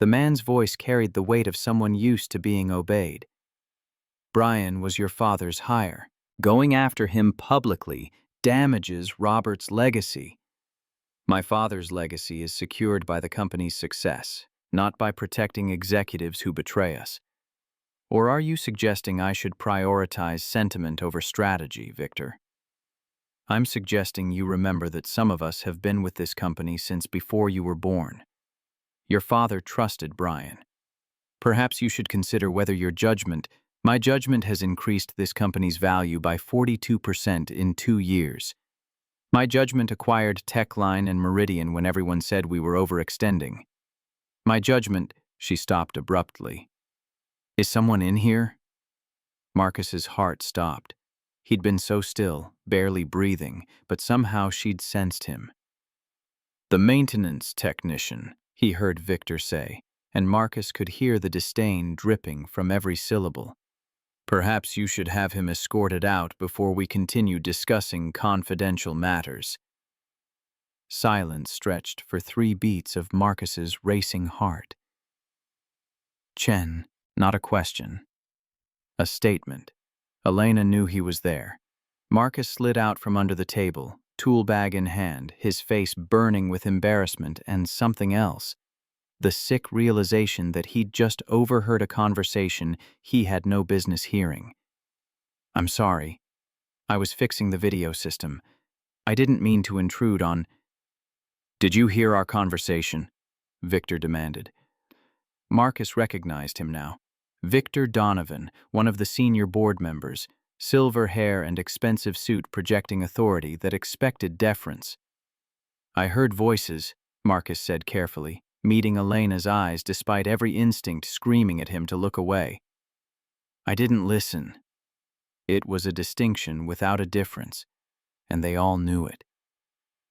The man's voice carried the weight of someone used to being obeyed. "Brian was your father's hire. Going after him publicly damages Robert's legacy." "My father's legacy is secured by the company's success, not by protecting executives who betray us." Or are you suggesting I should prioritize sentiment over strategy, Victor? "I'm suggesting you remember that some of us have been with this company since before you were born. Your father trusted Brian. Perhaps you should consider whether my judgment has increased this company's value by 42% in 2 years. My judgment acquired Techline and Meridian when everyone said we were overextending. My judgment," she stopped abruptly. "Is someone in here?" Marcus's heart stopped. He'd been so still, barely breathing, but somehow she'd sensed him. "The maintenance technician," he heard Victor say, and Marcus could hear the disdain dripping from every syllable. "Perhaps you should have him escorted out before we continue discussing confidential matters." Silence stretched for 3 beats of Marcus's racing heart. Chen, not a question. A statement. Elena knew he was there. Marcus slid out from under the table, tool bag in hand, his face burning with embarrassment and something else. The sick realization that he'd just overheard a conversation he had no business hearing. "I'm sorry. I was fixing the video system. I didn't mean to intrude on—" "Did you hear our conversation?" Victor demanded. Marcus recognized him now. Victor Donovan, one of the senior board members, silver hair and expensive suit projecting authority that expected deference. "I heard voices," Marcus said carefully, meeting Elena's eyes despite every instinct screaming at him to look away. "I didn't listen." It was a distinction without a difference, and they all knew it.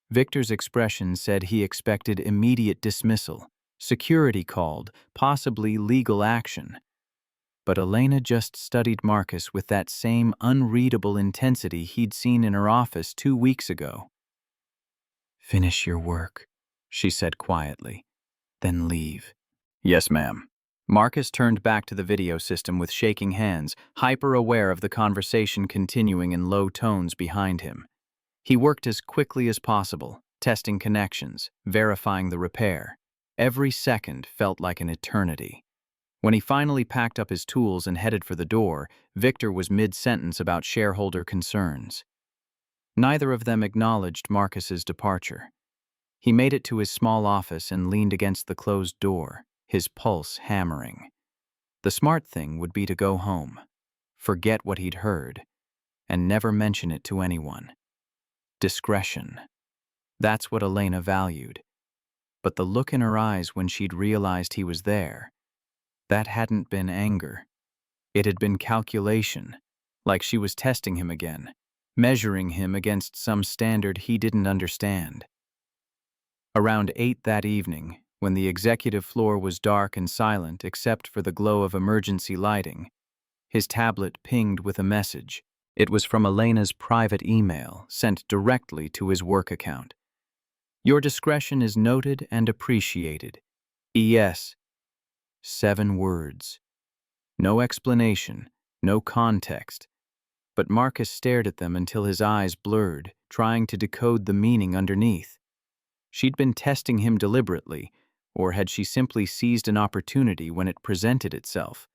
Victor's expression said he expected immediate dismissal, security called, possibly legal action. But Elena just studied Marcus with that same unreadable intensity he'd seen in her office 2 weeks ago. "Finish your work," she said quietly, "then leave." "Yes, ma'am." Marcus turned back to the video system with shaking hands, hyper-aware of the conversation continuing in low tones behind him. He worked as quickly as possible, testing connections, verifying the repair. Every second felt like an eternity. When he finally packed up his tools and headed for the door, Victor was mid-sentence about shareholder concerns. Neither of them acknowledged Marcus's departure. He made it to his small office and leaned against the closed door, his pulse hammering. The smart thing would be to go home, forget what he'd heard, and never mention it to anyone. Discretion. That's what Elena valued. But the look in her eyes when she'd realized he was there, that hadn't been anger. It had been calculation, like she was testing him again, measuring him against some standard he didn't understand. Around 8 that evening, when the executive floor was dark and silent except for the glow of emergency lighting, his tablet pinged with a message. It was from Elena's private email, sent directly to his work account. "Your discretion is noted and appreciated. E.S." 7 words. No explanation, no context. But Marcus stared at them until his eyes blurred, trying to decode the meaning underneath. She'd been testing him deliberately, or had she simply seized an opportunity when it presented itself?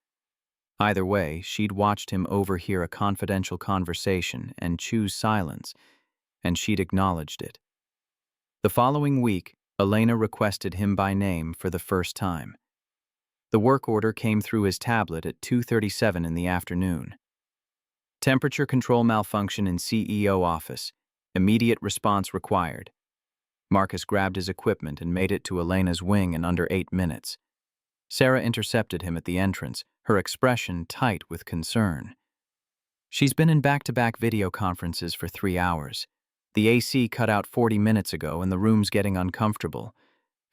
Either way, she'd watched him overhear a confidential conversation and choose silence, and she'd acknowledged it. The following week, Elena requested him by name for the first time. The work order came through his tablet at 2:37 in the afternoon. Temperature control malfunction in CEO office. Immediate response required. Marcus grabbed his equipment and made it to Elena's wing in under 8 minutes. Sarah intercepted him at the entrance, her expression tight with concern. "She's been in back-to-back video conferences for 3 hours. The AC cut out 40 minutes ago and the room's getting uncomfortable.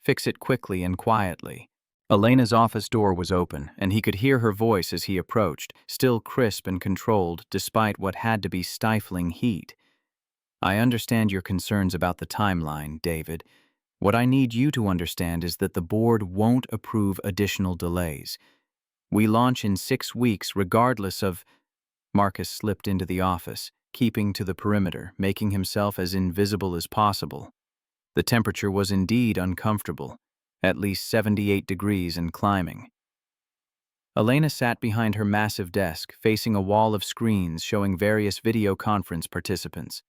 Fix it quickly and quietly." Elena's office door was open, and he could hear her voice as he approached, still crisp and controlled despite what had to be stifling heat. "I understand your concerns about the timeline, David. What I need you to understand is that the board won't approve additional delays. We launch in 6 weeks regardless of—" Marcus slipped into the office, keeping to the perimeter, making himself as invisible as possible. The temperature was indeed uncomfortable, at least 78 degrees and climbing. Elena sat behind her massive desk, facing a wall of screens showing various video conference participants.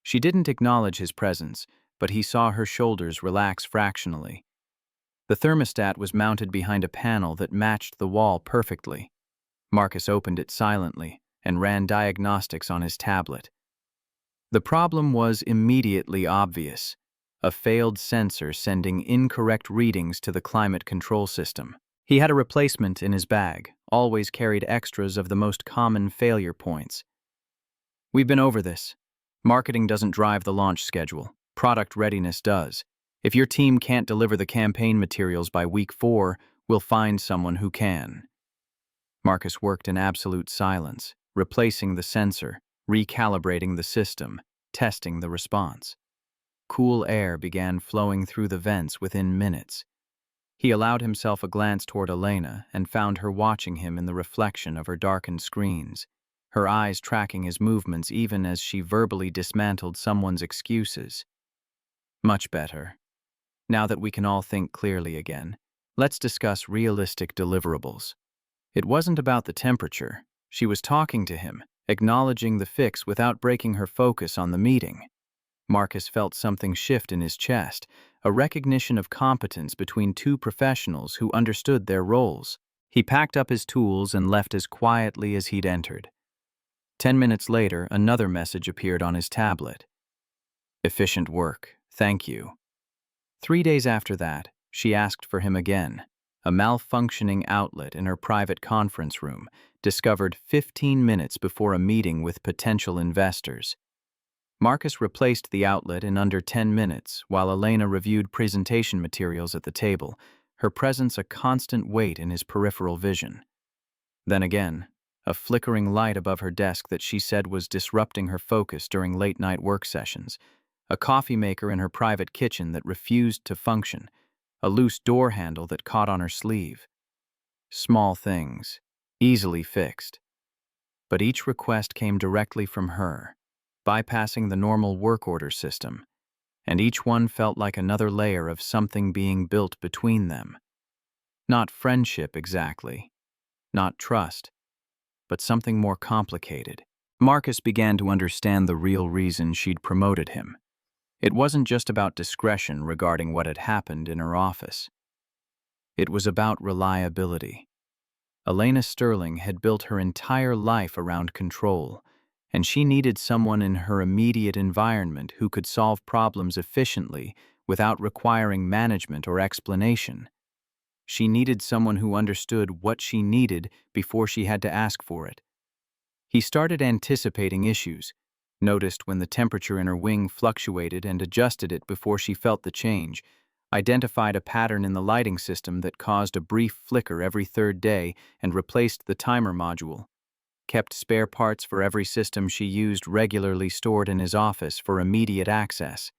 She didn't acknowledge his presence, but he saw her shoulders relax fractionally. The thermostat was mounted behind a panel that matched the wall perfectly. Marcus opened it silently and ran diagnostics on his tablet. The problem was immediately obvious: a failed sensor sending incorrect readings to the climate control system. He had a replacement in his bag, always carried extras of the most common failure points. "We've been over this. Marketing doesn't drive the launch schedule. Product readiness does. If your team can't deliver the campaign materials by week 4, we'll find someone who can." Marcus worked in absolute silence, replacing the sensor, recalibrating the system, testing the response. Cool air began flowing through the vents within minutes. He allowed himself a glance toward Elena and found her watching him in the reflection of her darkened screens, her eyes tracking his movements even as she verbally dismantled someone's excuses. "Much better. Now that we can all think clearly again, let's discuss realistic deliverables." It wasn't about the temperature. She was talking to him, acknowledging the fix without breaking her focus on the meeting. Marcus felt something shift in his chest, a recognition of competence between 2 professionals who understood their roles. He packed up his tools and left as quietly as he'd entered. 10 minutes later, another message appeared on his tablet. "Efficient work, thank you." 3 days after that, she asked for him again. A malfunctioning outlet in her private conference room, discovered 15 minutes before a meeting with potential investors. Marcus replaced the outlet in under 10 minutes while Elena reviewed presentation materials at the table, her presence a constant weight in his peripheral vision. Then again, a flickering light above her desk that she said was disrupting her focus during late-night work sessions, a coffee maker in her private kitchen that refused to function, a loose door handle that caught on her sleeve. Small things, easily fixed. But each request came directly from her, bypassing the normal work order system, and each one felt like another layer of something being built between them. Not friendship exactly, not trust, but something more complicated. Marcus began to understand the real reason she'd promoted him. It wasn't just about discretion regarding what had happened in her office. It was about reliability. Elena Sterling had built her entire life around control, and she needed someone in her immediate environment who could solve problems efficiently without requiring management or explanation. She needed someone who understood what she needed before she had to ask for it. He started anticipating issues, noticed when the temperature in her wing fluctuated and adjusted it before she felt the change, identified a pattern in the lighting system that caused a brief flicker every third day and replaced the timer module, kept spare parts for every system she used regularly stored in his office for immediate access.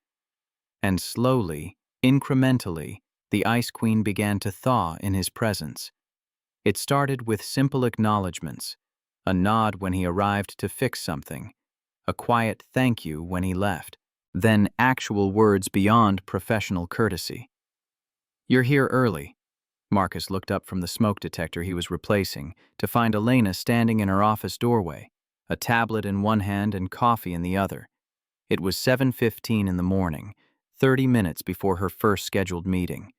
And slowly, incrementally, the Ice Queen began to thaw in his presence. It started with simple acknowledgments, a nod when he arrived to fix something, a quiet thank you when he left, then actual words beyond professional courtesy. "You're here early." Marcus looked up from the smoke detector he was replacing to find Elena standing in her office doorway, a tablet in one hand and coffee in the other. It was 7:15 in the morning, 30 minutes before her first scheduled meeting.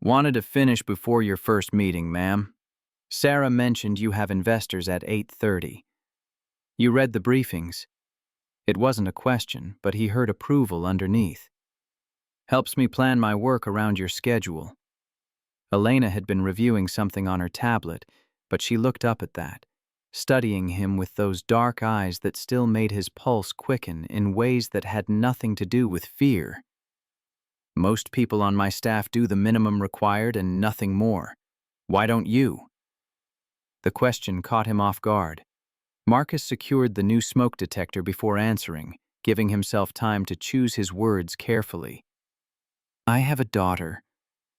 "Wanted to finish before your first meeting, ma'am. Sarah mentioned you have investors at 8:30. You read the briefings." It wasn't a question, but he heard approval underneath. "Helps me plan my work around your schedule." Elena had been reviewing something on her tablet, but she looked up at that, studying him with those dark eyes that still made his pulse quicken in ways that had nothing to do with fear. "Most people on my staff do the minimum required and nothing more. Why don't you?" The question caught him off guard. Marcus secured the new smoke detector before answering, giving himself time to choose his words carefully. "I have a daughter.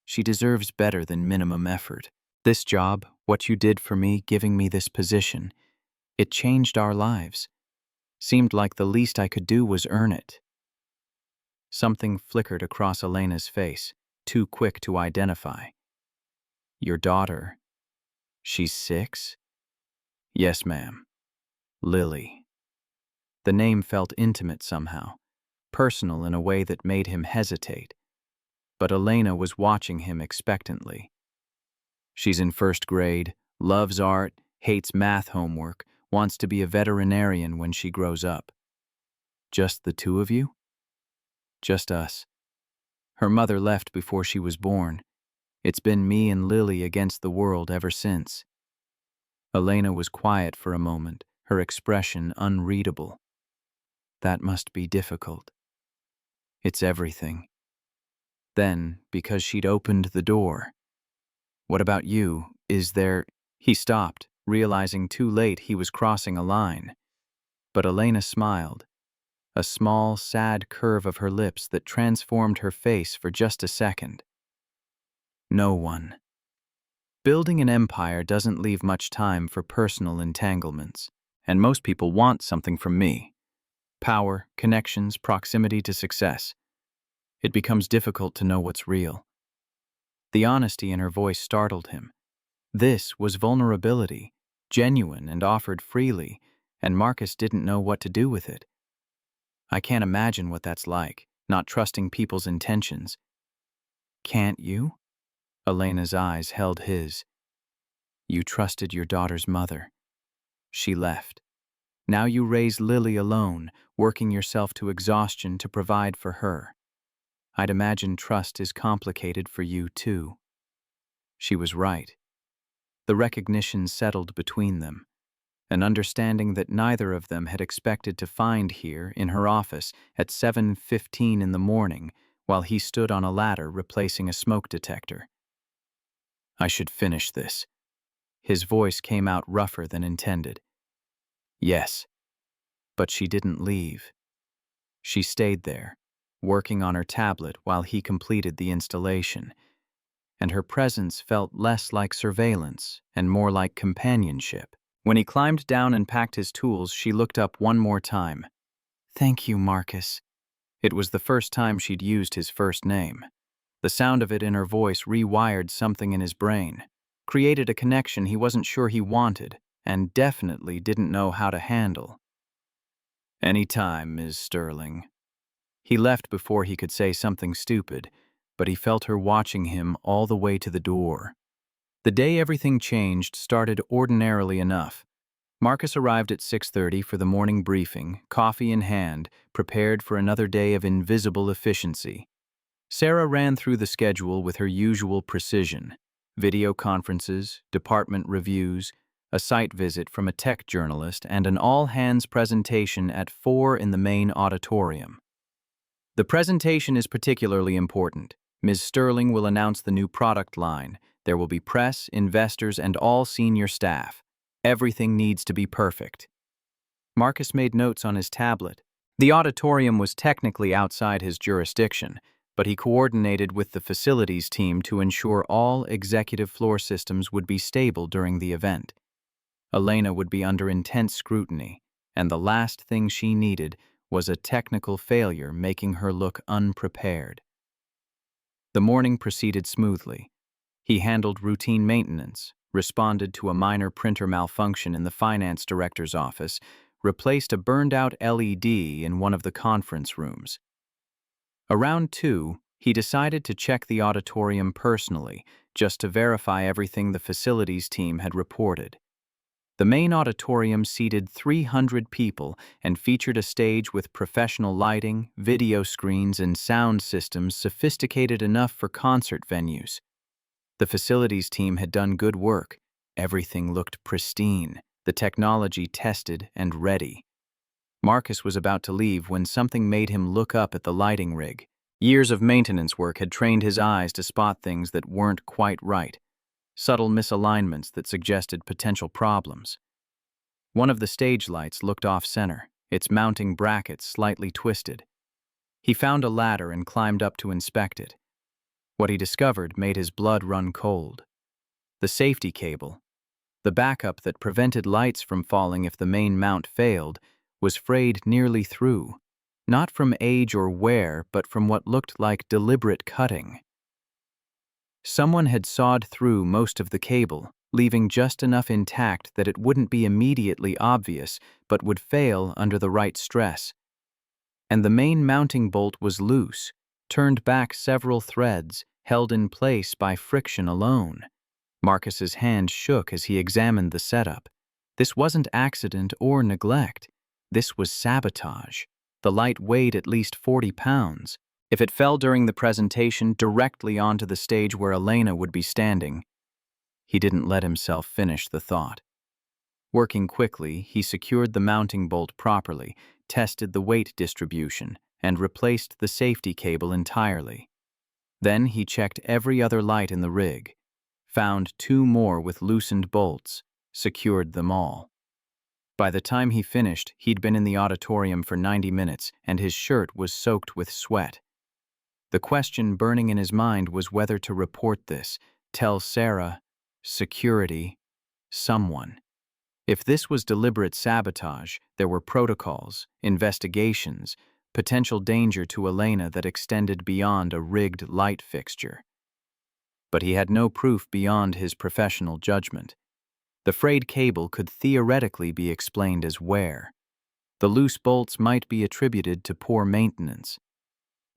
She deserves better than minimum effort. This job, what you did for me, giving me this position, it changed our lives. Seemed like the least I could do was earn it." Something flickered across Elena's face, too quick to identify. "Your daughter? She's 6? "Yes, ma'am. Lily." The name felt intimate somehow, personal in a way that made him hesitate. But Elena was watching him expectantly. "She's in first grade, loves art, hates math homework, wants to be a veterinarian when she grows up." "Just the two of you?" "Just us. Her mother left before she was born. It's been me and Lily against the world ever since." Elena was quiet for a moment, her expression unreadable. "That must be difficult." "It's everything." Then, because she'd opened the door, "What about you? Is there—" He stopped, realizing too late he was crossing a line. But Elena smiled, a small, sad curve of her lips that transformed her face for just a second. "No one. Building an empire doesn't leave much time for personal entanglements, and most people want something from me. Power, connections, proximity to success. It becomes difficult to know what's real." The honesty in her voice startled him. This was vulnerability, genuine and offered freely, and Marcus didn't know what to do with it. "I can't imagine what that's like, not trusting people's intentions." "Can't you?" Elena's eyes held his. "You trusted your daughter's mother. She left. Now you raise Lily alone, working yourself to exhaustion to provide for her. I'd imagine trust is complicated for you, too." She was right. The recognition settled between them, an understanding that neither of them had expected to find here in her office at 7:15 in the morning while he stood on a ladder replacing a smoke detector. "I should finish this." His voice came out rougher than intended. "Yes." But she didn't leave. She stayed there, working on her tablet while he completed the installation. and her presence felt less like surveillance and more like companionship. When he climbed down and packed his tools, she looked up one more time. "Thank you, Marcus." It was the first time she'd used his first name. The sound of it in her voice rewired something in his brain, created a connection he wasn't sure he wanted, and definitely didn't know how to handle. "Any time, Ms. Sterling." He left before he could say something stupid, but he felt her watching him all the way to the door. The day everything changed started ordinarily enough. Marcus arrived at 6:30 for the morning briefing, coffee in hand, prepared for another day of invisible efficiency. Sarah ran through the schedule with her usual precision: video conferences, department reviews, a site visit from a tech journalist, and an all-hands presentation at 4 in the main auditorium. The presentation is particularly important. Ms. Sterling will announce the new product line. There will be press, investors, and all senior staff. Everything needs to be perfect. Marcus made notes on his tablet. The auditorium was technically outside his jurisdiction, but he coordinated with the facilities team to ensure all executive floor systems would be stable during the event. Elena would be under intense scrutiny, and the last thing she needed was a technical failure making her look unprepared. The morning proceeded smoothly. He handled routine maintenance, responded to a minor printer malfunction in the finance director's office, replaced a burned-out LED in one of the conference rooms. Around 2, he decided to check the auditorium personally, just to verify everything the facilities team had reported. The main auditorium seated 300 people and featured a stage with professional lighting, video screens, and sound systems sophisticated enough for concert venues. The facilities team had done good work. Everything looked pristine, the technology tested and ready. Marcus was about to leave when something made him look up at the lighting rig. Years of maintenance work had trained his eyes to spot things that weren't quite right, subtle misalignments that suggested potential problems. One of the stage lights looked off-center, its mounting brackets slightly twisted. He found a ladder and climbed up to inspect it. What he discovered made his blood run cold. The safety cable, the backup that prevented lights from falling if the main mount failed, was frayed nearly through, not from age or wear, but from what looked like deliberate cutting. Someone had sawed through most of the cable, leaving just enough intact that it wouldn't be immediately obvious, but would fail under the right stress. And the main mounting bolt was loose, turned back several threads, held in place by friction alone. Marcus's hand shook as he examined the setup. This wasn't accident or neglect. This was sabotage. The light weighed at least 40 pounds. If it fell during the presentation directly onto the stage where Elena would be standing, he didn't let himself finish the thought. Working quickly, he secured the mounting bolt properly, tested the weight distribution, and replaced the safety cable entirely. Then he checked every other light in the rig, found 2 more with loosened bolts, secured them all. By the time he finished, he'd been in the auditorium for 90 minutes, and his shirt was soaked with sweat. The question burning in his mind was whether to report this, tell Sarah, security, someone. If this was deliberate sabotage, there were protocols, investigations, potential danger to Elena that extended beyond a rigged light fixture. But he had no proof beyond his professional judgment. The frayed cable could theoretically be explained as wear. The loose bolts might be attributed to poor maintenance.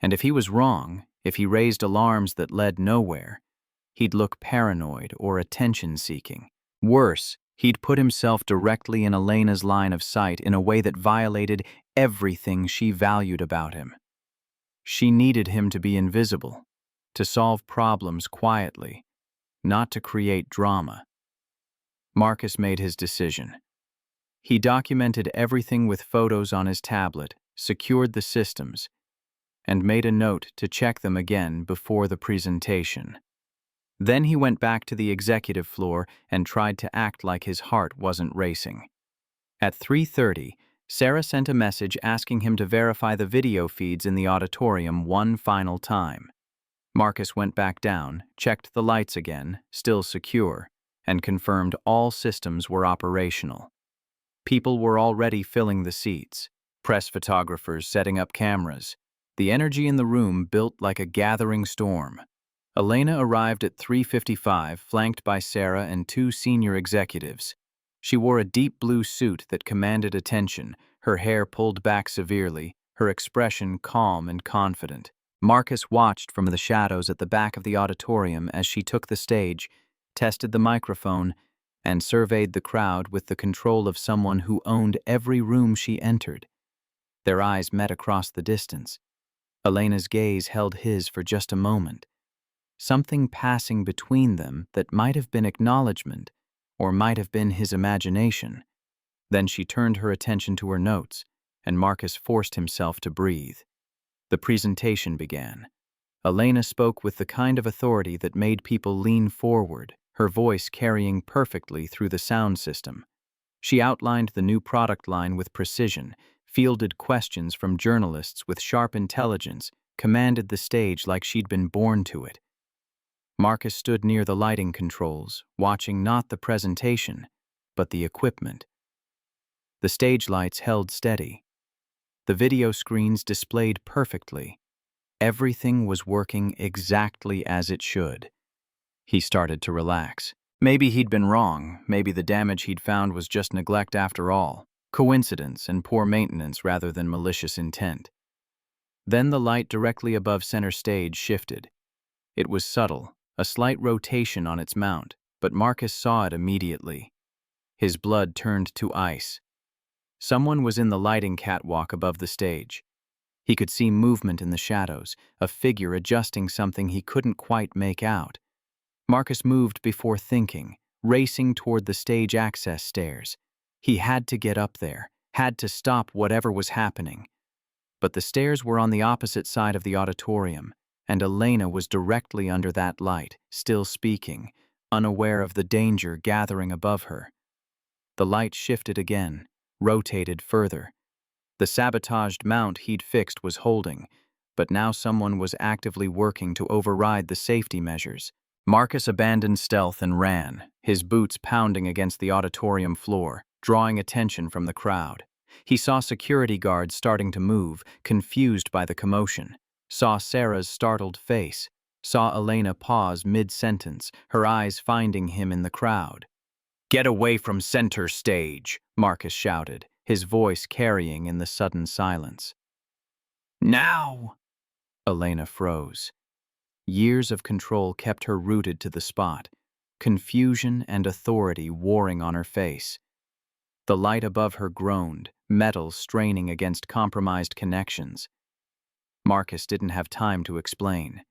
And if he was wrong, if he raised alarms that led nowhere, he'd look paranoid or attention-seeking. Worse, he'd put himself directly in Elena's line of sight in a way that violated everything she valued about him. She needed him to be invisible, to solve problems quietly, not to create drama. Marcus made his decision. He documented everything with photos on his tablet, secured the systems, and made a note to check them again before the presentation. Then he went back to the executive floor and tried to act like his heart wasn't racing. At 3:30, Sarah sent a message asking him to verify the video feeds in the auditorium one final time. Marcus went back down, checked the lights again, still secure, and confirmed all systems were operational. People were already filling the seats, press photographers setting up cameras. The energy in the room built like a gathering storm. Elena arrived at 3:55, flanked by Sarah and two senior executives. She wore a deep blue suit that commanded attention, her hair pulled back severely, her expression calm and confident. Marcus watched from the shadows at the back of the auditorium as she took the stage, tested the microphone, and surveyed the crowd with the control of someone who owned every room she entered. Their eyes met across the distance. Elena's gaze held his for just a moment, something passing between them that might have been acknowledgement or might have been his imagination. Then she turned her attention to her notes, and Marcus forced himself to breathe. The presentation began. Elena spoke with the kind of authority that made people lean forward, her voice carrying perfectly through the sound system. She outlined the new product line with precision, fielded questions from journalists with sharp intelligence, commanded the stage like she'd been born to it. Marcus stood near the lighting controls, watching not the presentation, but the equipment. The stage lights held steady. The video screens displayed perfectly. Everything was working exactly as it should. He started to relax. Maybe he'd been wrong. Maybe the damage he'd found was just neglect after all. Coincidence and poor maintenance rather than malicious intent. Then the light directly above center stage shifted. It was subtle, a slight rotation on its mount, but Marcus saw it immediately. His blood turned to ice. Someone was in the lighting catwalk above the stage. He could see movement in the shadows, a figure adjusting something he couldn't quite make out. Marcus moved before thinking, racing toward the stage access stairs. He had to get up there, had to stop whatever was happening. But the stairs were on the opposite side of the auditorium, and Elena was directly under that light, still speaking, unaware of the danger gathering above her. The light shifted again, rotated further. The sabotaged mount he'd fixed was holding, but now someone was actively working to override the safety measures. Marcus abandoned stealth and ran, his boots pounding against the auditorium floor, drawing attention from the crowd. He saw security guards starting to move, confused by the commotion. Saw Sarah's startled face. Saw Elena pause mid-sentence, her eyes finding him in the crowd. "Get away from center stage," Marcus shouted, his voice carrying in the sudden silence. "Now!" Elena froze. Years of control kept her rooted to the spot, confusion and authority warring on her face. The light above her groaned, metal straining against compromised connections. Marcus didn't have time to explain.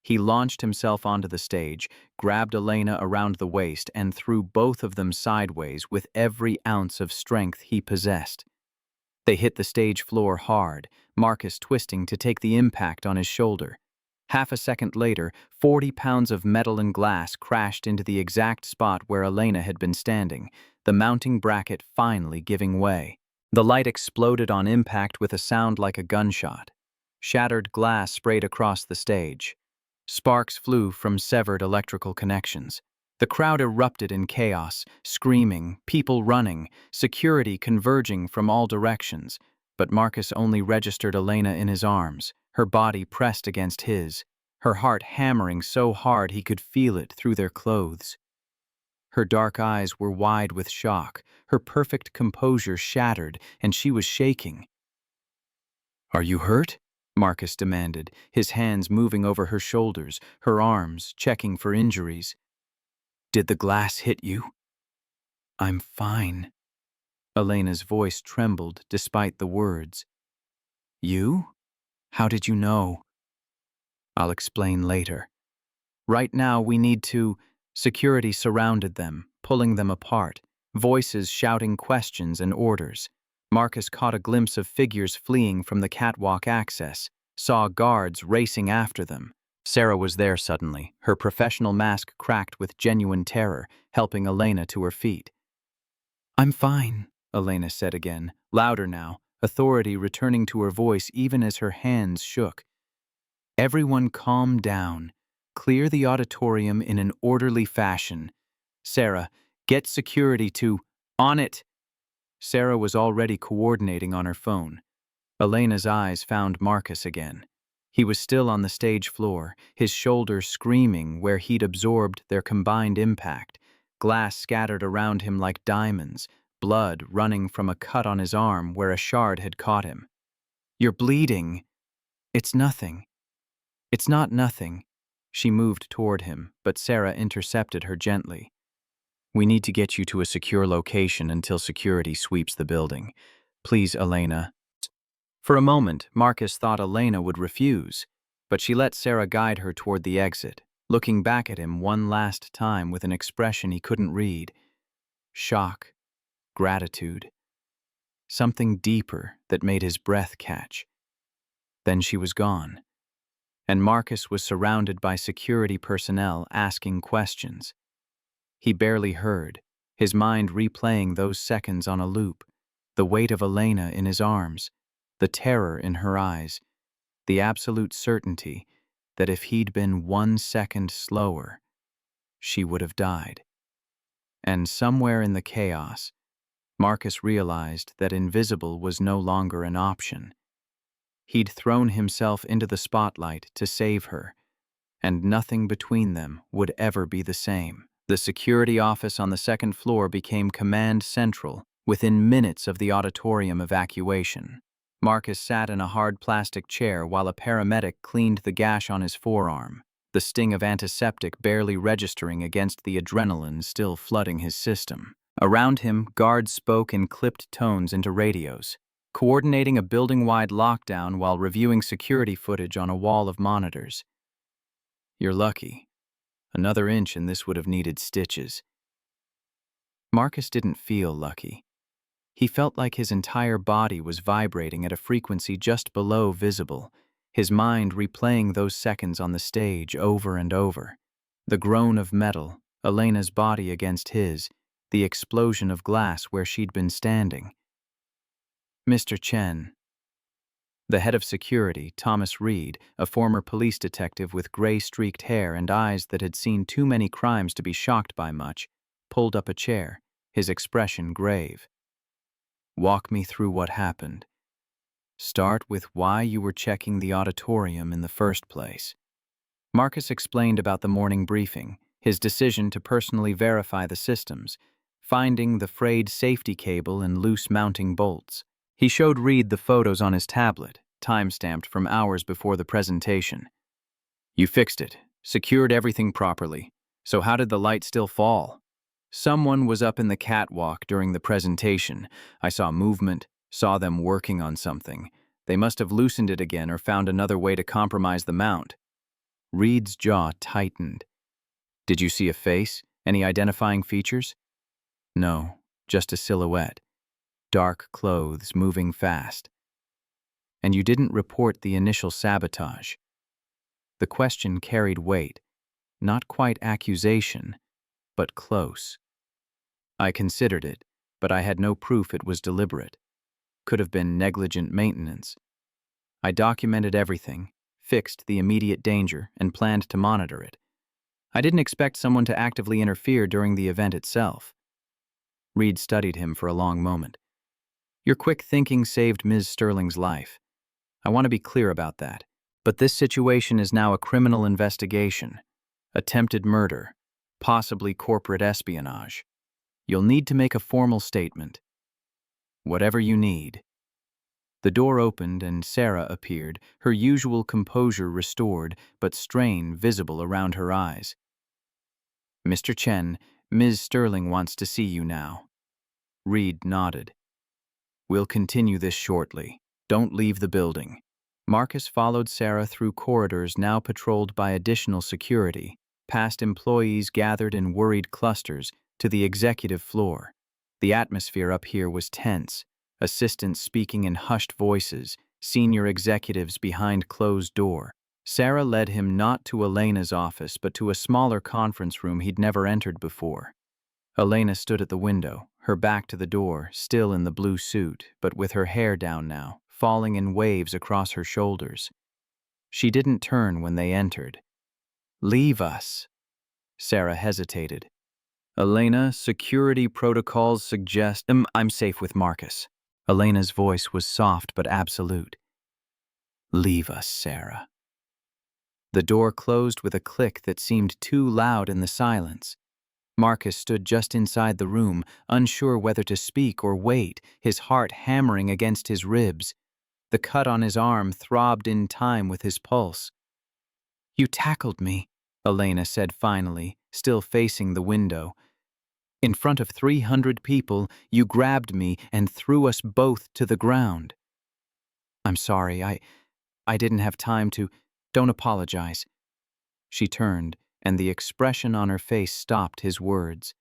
He launched himself onto the stage, grabbed Elena around the waist, and threw both of them sideways with every ounce of strength he possessed. They hit the stage floor hard, Marcus twisting to take the impact on his shoulder. Half a second later, 40 pounds of metal and glass crashed into the exact spot where Elena had been standing, the mounting bracket finally giving way. The light exploded on impact with a sound like a gunshot. Shattered glass sprayed across the stage. Sparks flew from severed electrical connections. The crowd erupted in chaos, screaming, people running, security converging from all directions. But Marcus only registered Elena in his arms, her body pressed against his, her heart hammering so hard he could feel it through their clothes. Her dark eyes were wide with shock, her perfect composure shattered, and she was shaking. "Are you hurt?" Marcus demanded, his hands moving over her shoulders, her arms checking for injuries. "Did the glass hit you?" "I'm fine." Elena's voice trembled despite the words. "You? How did you know?" "I'll explain later. Right now we need to—" Security surrounded them, pulling them apart, voices shouting questions and orders. Marcus caught a glimpse of figures fleeing from the catwalk access, saw guards racing after them. Sarah was there suddenly, her professional mask cracked with genuine terror, helping Elena to her feet. "I'm fine," Elena said again, louder now, authority returning to her voice even as her hands shook. Everyone calm down. Clear the auditorium in an orderly fashion. Sarah, get security to... On it! Sarah was already coordinating on her phone. Elena's eyes found Marcus again. He was still on the stage floor, his shoulders screaming where he'd absorbed their combined impact, glass scattered around him like diamonds, blood running from a cut on his arm where a shard had caught him. "You're bleeding." "It's nothing." "It's not nothing." She moved toward him, but Sarah intercepted her gently. "We need to get you to a secure location until security sweeps the building. Please, Elena." For a moment, Marcus thought Elena would refuse, but she let Sarah guide her toward the exit, looking back at him one last time with an expression he couldn't read. Shock, gratitude, something deeper that made his breath catch. Then she was gone, and Marcus was surrounded by security personnel asking questions. He barely heard, his mind replaying those seconds on a loop, the weight of Elena in his arms, the terror in her eyes, the absolute certainty that if he'd been 1 second slower, she would have died. And somewhere in the chaos, Marcus realized that invisible was no longer an option. He'd thrown himself into the spotlight to save her, and nothing between them would ever be the same. The security office on the second floor became command central within minutes of the auditorium evacuation. Marcus sat in a hard plastic chair while a paramedic cleaned the gash on his forearm, the sting of antiseptic barely registering against the adrenaline still flooding his system. Around him, guards spoke in clipped tones into radios, coordinating a building-wide lockdown while reviewing security footage on a wall of monitors. "You're lucky. Another inch and this would have needed stitches." Marcus didn't feel lucky. He felt like his entire body was vibrating at a frequency just below visible, his mind replaying those seconds on the stage over and over. The groan of metal, Elena's body against his, the explosion of glass where she'd been standing. "Mr. Chen." The head of security, Thomas Reed, a former police detective with gray-streaked hair and eyes that had seen too many crimes to be shocked by much, pulled up a chair, his expression grave. "Walk me through what happened. Start with why you were checking the auditorium in the first place." Marcus explained about the morning briefing, his decision to personally verify the systems, finding the frayed safety cable and loose mounting bolts. He showed Reed the photos on his tablet, time-stamped from hours before the presentation. "You fixed it, secured everything properly. So how did the light still fall?" "Someone was up in the catwalk during the presentation. I saw movement, saw them working on something. They must have loosened it again or found another way to compromise the mount." Reed's jaw tightened. "Did you see a face? Any identifying features?" "No, just a silhouette. Dark clothes, moving fast." "And you didn't report the initial sabotage?" The question carried weight, not quite accusation, but close. "I considered it, but I had no proof it was deliberate. Could have been negligent maintenance. I documented everything, fixed the immediate danger, and planned to monitor it. I didn't expect someone to actively interfere during the event itself." Reed studied him for a long moment. "Your quick thinking saved Ms. Sterling's life. I want to be clear about that. But this situation is now a criminal investigation. Attempted murder, possibly corporate espionage. You'll need to make a formal statement." "Whatever you need." The door opened and Sarah appeared, her usual composure restored, but strain visible around her eyes. "Mr. Chen, Ms. Sterling wants to see you now." Reed nodded. "We'll continue this shortly. Don't leave the building." Marcus followed Sarah through corridors now patrolled by additional security, past employees gathered in worried clusters, to the executive floor. The atmosphere up here was tense, assistants speaking in hushed voices, senior executives behind closed door. Sarah led him not to Elena's office, but to a smaller conference room he'd never entered before. Elena stood at the window, her back to the door, still in the blue suit, but with her hair down now, falling in waves across her shoulders. She didn't turn when they entered. "Leave us." Sarah hesitated. "Elena, security protocols suggest—" I'm safe with Marcus." Elena's voice was soft but absolute. "Leave us, Sarah." The door closed with a click that seemed too loud in the silence. Marcus stood just inside the room, unsure whether to speak or wait, his heart hammering against his ribs. The cut on his arm throbbed in time with his pulse. "You tackled me," Elena said finally, still facing the window. "In front of 300 people, you grabbed me and threw us both to the ground." "I'm sorry, I didn't have time to—" "Don't apologize." She turned, and the expression on her face stopped his words.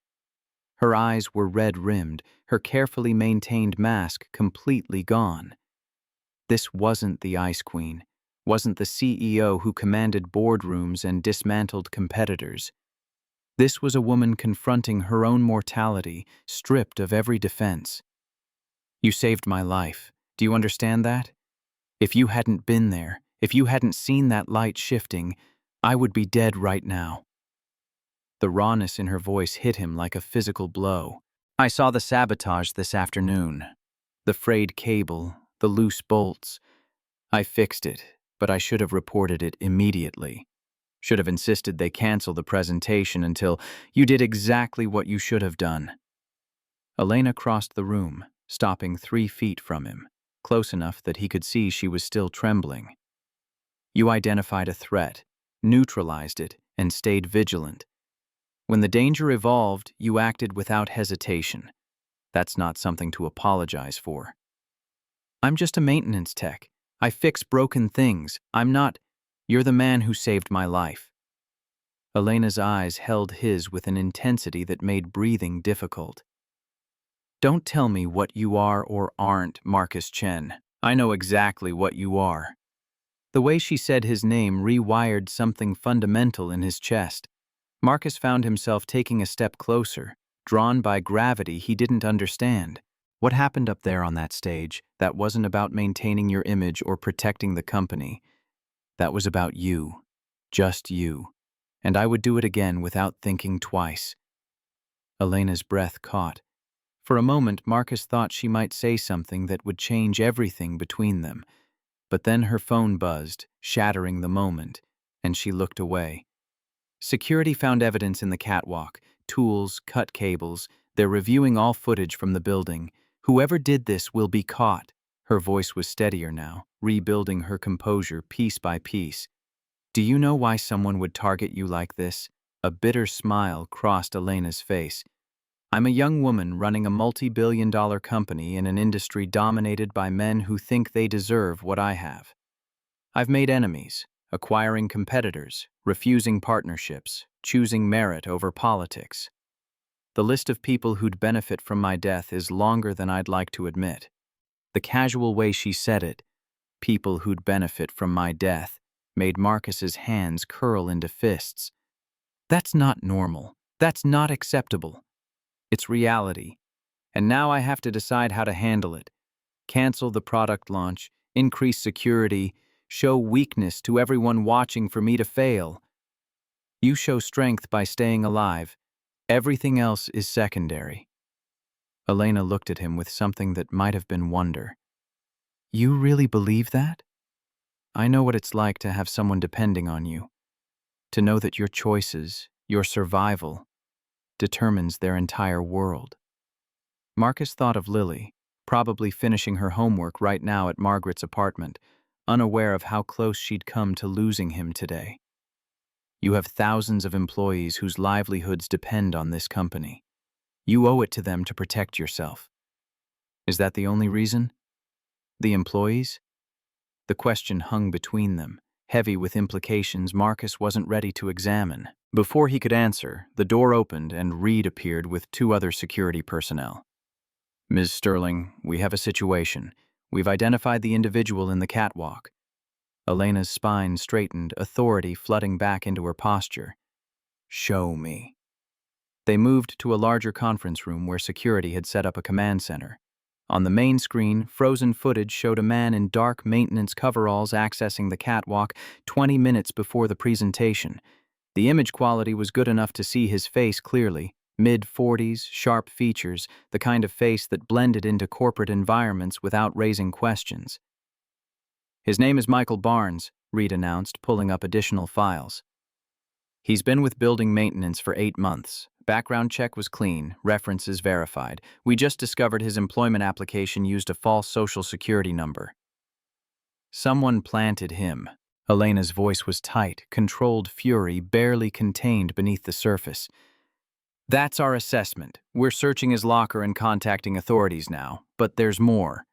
Her eyes were red-rimmed, her carefully maintained mask completely gone. This wasn't the Ice Queen, wasn't the CEO who commanded boardrooms and dismantled competitors. This was a woman confronting her own mortality, stripped of every defense. "You saved my life. Do you understand that? If you hadn't been there, if you hadn't seen that light shifting, I would be dead right now." The rawness in her voice hit him like a physical blow. "I saw the sabotage this afternoon. The frayed cable, the loose bolts. I fixed it, but I should have reported it immediately. Should have insisted they cancel the presentation until you did exactly what you should have done." Elena crossed the room, stopping 3 feet from him, close enough that he could see she was still trembling. "You identified a threat, neutralized it, and stayed vigilant. When the danger evolved, you acted without hesitation. That's not something to apologize for." "I'm just a maintenance tech. I fix broken things. I'm not—" "You're the man who saved my life." Elena's eyes held his with an intensity that made breathing difficult. "Don't tell me what you are or aren't, Marcus Chen. I know exactly what you are." The way she said his name rewired something fundamental in his chest. Marcus found himself taking a step closer, drawn by gravity he didn't understand. What happened up there on that stage, that wasn't about maintaining your image or protecting the company. That was about you. Just you. And I would do it again without thinking twice. Elena's breath caught. For a moment, Marcus thought she might say something that would change everything between them. But then her phone buzzed, shattering the moment, and she looked away. Security found evidence in the catwalk, tools, cut cables. They're reviewing all footage from the building. Whoever did this will be caught. Her voice was steadier now, rebuilding her composure piece by piece. "Do you know why someone would target you like this?" A bitter smile crossed Elena's face. "I'm a young woman running a multi-billion-dollar company in an industry dominated by men who think they deserve what I have. I've made enemies, acquiring competitors, refusing partnerships, choosing merit over politics. The list of people who'd benefit from my death is longer than I'd like to admit." The casual way she said it, "people who'd benefit from my death," made Marcus's hands curl into fists. That's not normal. That's not acceptable. It's reality. And now I have to decide how to handle it. Cancel the product launch, increase security, show weakness to everyone watching for me to fail. You show strength by staying alive. Everything else is secondary." Elena looked at him with something that might have been wonder. "You really believe that?" "I know what it's like to have someone depending on you. To know that your choices, your survival, determines their entire world." Marcus thought of Lily, probably finishing her homework right now at Margaret's apartment, unaware of how close she'd come to losing him today. You have thousands of employees whose livelihoods depend on this company. You owe it to them to protect yourself. Is that the only reason? The employees? The question hung between them, heavy with implications Marcus wasn't ready to examine. Before he could answer, the door opened and Reed appeared with 2 other security personnel. "Ms. Sterling, we have a situation. We've identified the individual in the catwalk." Elena's spine straightened, authority flooding back into her posture. "Show me." They moved to a larger conference room where security had set up a command center. On the main screen, frozen footage showed a man in dark maintenance coveralls accessing the catwalk 20 minutes before the presentation. The image quality was good enough to see his face clearly, mid-40s, sharp features, the kind of face that blended into corporate environments without raising questions. "His name is Michael Barnes," Reed announced, pulling up additional files. "He's been with building maintenance for 8 months. Background check was clean, references verified. We just discovered his employment application used a false social security number." Someone planted him. Elena's voice was tight, controlled fury barely contained beneath the surface. "That's our assessment. We're searching his locker and contacting authorities now, but there's more."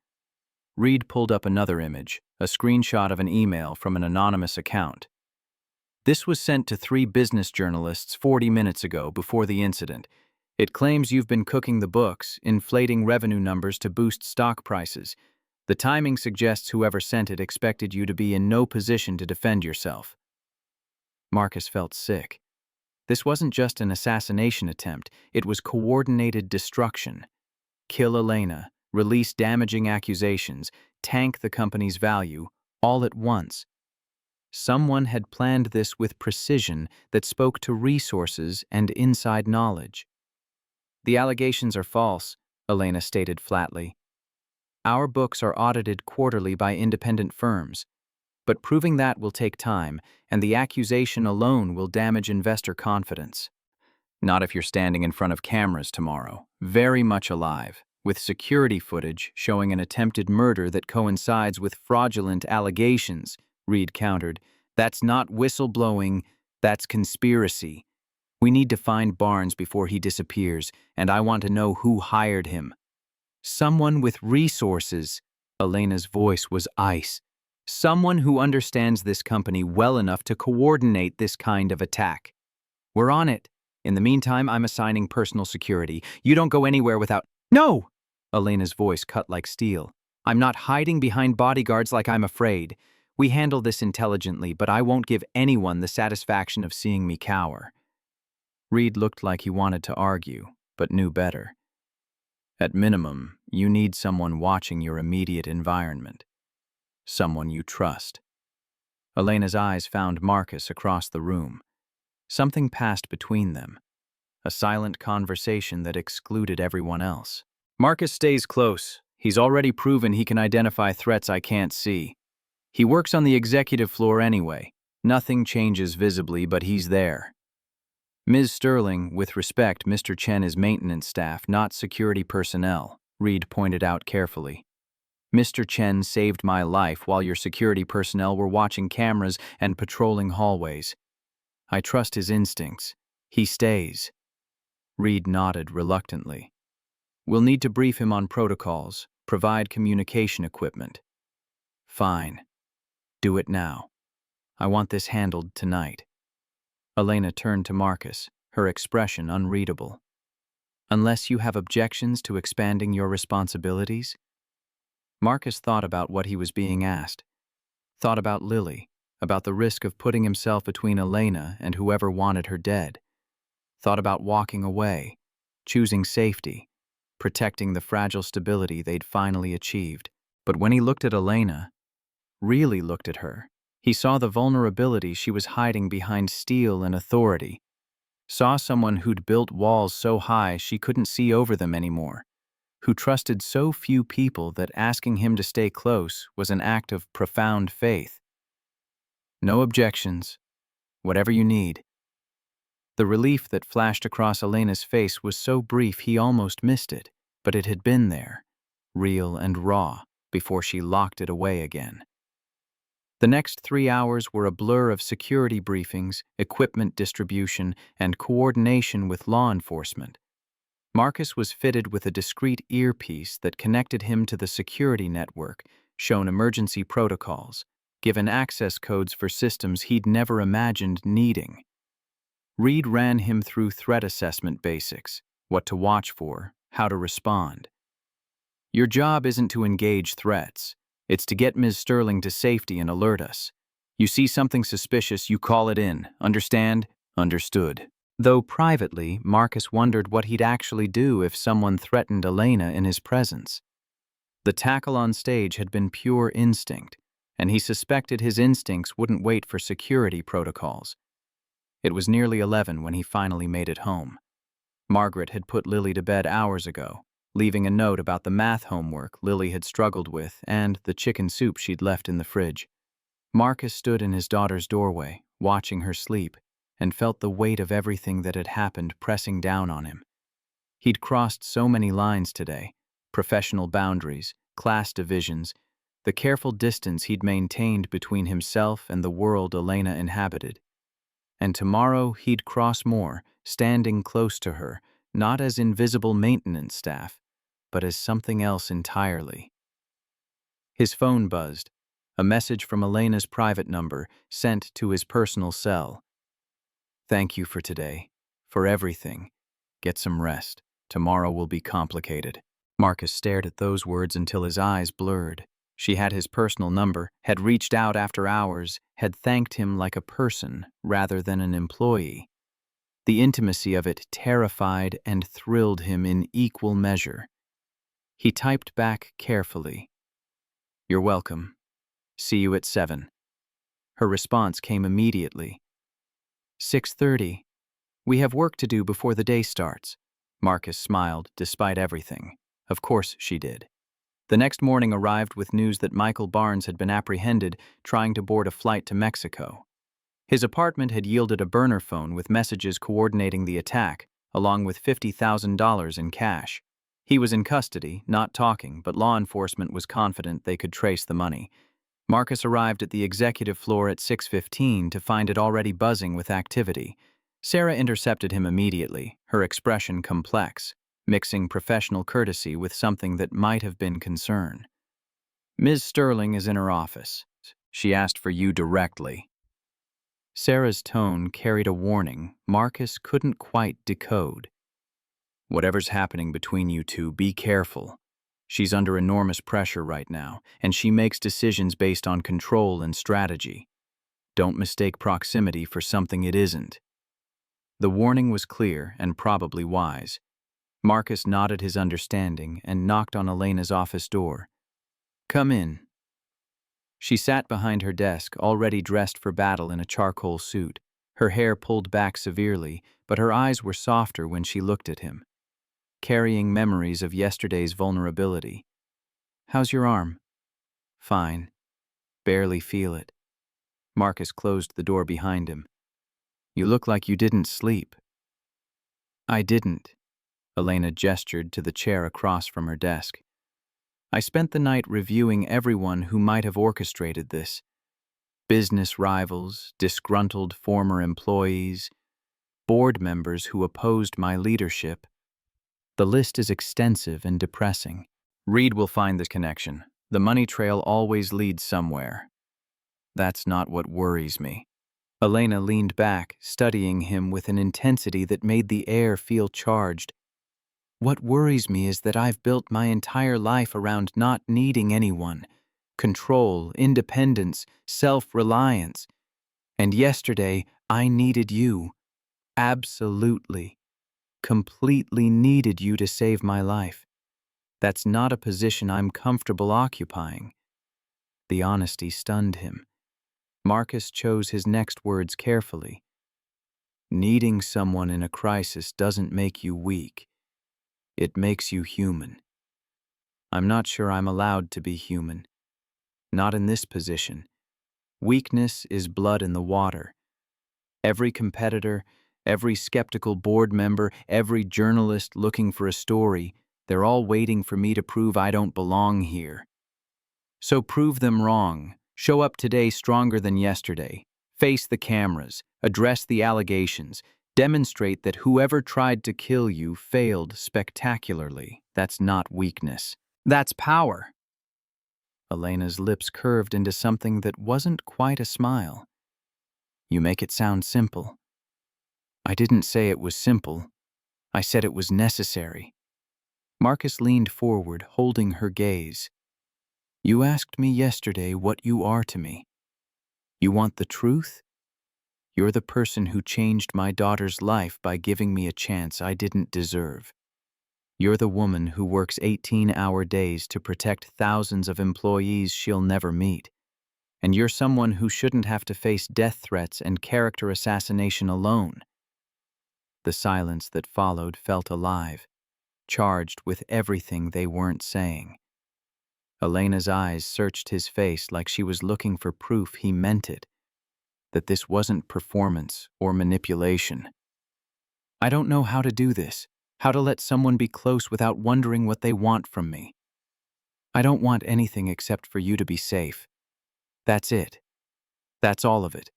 Reed pulled up another image, a screenshot of an email from an anonymous account. "This was sent to 3 business journalists 40 minutes ago before the incident. It claims you've been cooking the books, inflating revenue numbers to boost stock prices. The timing suggests whoever sent it expected you to be in no position to defend yourself." Marcus felt sick. This wasn't just an assassination attempt, it was coordinated destruction. Kill Elena, release damaging accusations, tank the company's value, all at once. Someone had planned this with precision that spoke to resources and inside knowledge. "The allegations are false," Elena stated flatly. "Our books are audited quarterly by independent firms, but proving that will take time, and the accusation alone will damage investor confidence. Not if you're standing in front of cameras tomorrow, very much alive, with security footage showing an attempted murder that coincides with fraudulent allegations," Reed countered. "That's not whistleblowing, that's conspiracy. We need to find Barnes before he disappears, and I want to know who hired him." "Someone with resources," Elena's voice was ice. "Someone who understands this company well enough to coordinate this kind of attack. We're on it. In the meantime, I'm assigning personal security. You don't go anywhere without—" "No!" Elena's voice cut like steel. "I'm not hiding behind bodyguards like I'm afraid. We handle this intelligently, but I won't give anyone the satisfaction of seeing me cower." Reed looked like he wanted to argue, but knew better. "At minimum, you need someone watching your immediate environment. Someone you trust." Elena's eyes found Marcus across the room. Something passed between them, a silent conversation that excluded everyone else. "Marcus stays close. He's already proven he can identify threats I can't see. He works on the executive floor anyway. Nothing changes visibly, but he's there. Ms. Sterling, with respect, Mr. Chen is maintenance staff, not security personnel," Reed pointed out carefully. "Mr. Chen saved my life while your security personnel were watching cameras and patrolling hallways. I trust his instincts. He stays." Reed nodded reluctantly. "We'll need to brief him on protocols, provide communication equipment." "Fine. Do it now. I want this handled tonight." Elena turned to Marcus, her expression unreadable. "Unless you have objections to expanding your responsibilities?" Marcus thought about what he was being asked. Thought about Lily, about the risk of putting himself between Elena and whoever wanted her dead. Thought about walking away, choosing safety, protecting the fragile stability they'd finally achieved. But when he looked at Elena, really looked at her, he saw the vulnerability she was hiding behind steel and authority. Saw someone who'd built walls so high she couldn't see over them anymore, who trusted so few people that asking him to stay close was an act of profound faith. "No objections. Whatever you need." The relief that flashed across Elena's face was so brief he almost missed it, but it had been there, real and raw, before she locked it away again. The next 3 hours were a blur of security briefings, equipment distribution, and coordination with law enforcement. Marcus was fitted with a discreet earpiece that connected him to the security network, shown emergency protocols, given access codes for systems he'd never imagined needing. Reed ran him through threat assessment basics, what to watch for, how to respond. "Your job isn't to engage threats. It's to get Ms. Sterling to safety and alert us. You see something suspicious, you call it in. Understand?" "Understood." Though privately, Marcus wondered what he'd actually do if someone threatened Elena in his presence. The tackle on stage had been pure instinct, and he suspected his instincts wouldn't wait for security protocols. It was nearly 11 when he finally made it home. Margaret had put Lily to bed hours ago, leaving a note about the math homework Lily had struggled with and the chicken soup she'd left in the fridge. Marcus stood in his daughter's doorway, watching her sleep, and felt the weight of everything that had happened pressing down on him. He'd crossed so many lines today: professional boundaries, class divisions, the careful distance he'd maintained between himself and the world Elena inhabited. And tomorrow he'd cross more, standing close to her, not as invisible maintenance staff, but as something else entirely. His phone buzzed, a message from Elena's private number sent to his personal cell. "Thank you for today, for everything. Get some rest. Tomorrow will be complicated." Marcus stared at those words until his eyes blurred. She had his personal number, had reached out after hours, had thanked him like a person rather than an employee. The intimacy of it terrified and thrilled him in equal measure. He typed back carefully, "You're welcome. See you at 7. Her response came immediately. 6:30. "We have work to do before the day starts." Marcus smiled, despite everything. Of course she did. The next morning arrived with news that Michael Barnes had been apprehended trying to board a flight to Mexico. His apartment had yielded a burner phone with messages coordinating the attack, along with $50,000 in cash. He was in custody, not talking, but law enforcement was confident they could trace the money. Marcus arrived at the executive floor at 6:15 to find it already buzzing with activity. Sarah intercepted him immediately, her expression complex, mixing professional courtesy with something that might have been concern. "Ms. Sterling is in her office. She asked for you directly." Sarah's tone carried a warning Marcus couldn't quite decode. "Whatever's happening between you two, be careful. She's under enormous pressure right now, and she makes decisions based on control and strategy. Don't mistake proximity for something it isn't." The warning was clear and probably wise. Marcus nodded his understanding and knocked on Elena's office door. "Come in." She sat behind her desk, already dressed for battle in a charcoal suit, her hair pulled back severely, but her eyes were softer when she looked at him, carrying memories of yesterday's vulnerability. "How's your arm?" "Fine. Barely feel it." Marcus closed the door behind him. "You look like you didn't sleep." "I didn't." Elena gestured to the chair across from her desk. "I spent the night reviewing everyone who might have orchestrated this. Business rivals, disgruntled former employees, board members who opposed my leadership. The list is extensive and depressing. Reed will find this connection. The money trail always leads somewhere. That's not what worries me." Elena leaned back, studying him with an intensity that made the air feel charged. "What worries me is that I've built my entire life around not needing anyone. Control, independence, self-reliance. And yesterday, I needed you. Absolutely, completely needed you to save my life. That's not a position I'm comfortable occupying." The honesty stunned him. Marcus chose his next words carefully. "Needing someone in a crisis doesn't make you weak. It makes you human. I'm not sure I'm allowed to be human. Not in this position. Weakness is blood in the water. Every competitor, every skeptical board member, every journalist looking for a story, they're all waiting for me to prove I don't belong here. So prove them wrong. Show up today stronger than yesterday. Face the cameras. Address the allegations. Demonstrate that whoever tried to kill you failed spectacularly. That's not weakness. That's power." Elena's lips curved into something that wasn't quite a smile. "You make it sound simple." "I didn't say it was simple. I said it was necessary." Marcus leaned forward, holding her gaze. "You asked me yesterday what you are to me. You want the truth? You're the person who changed my daughter's life by giving me a chance I didn't deserve. You're the woman who works 18-hour days to protect thousands of employees she'll never meet. And you're someone who shouldn't have to face death threats and character assassination alone. The silence that followed felt alive, charged with everything they weren't saying. Elena's eyes searched his face like she was looking for proof he meant it, that this wasn't performance or manipulation. I don't know how to do this, how to let someone be close without wondering what they want from me. I don't want anything except for you to be safe. That's it. That's all of it.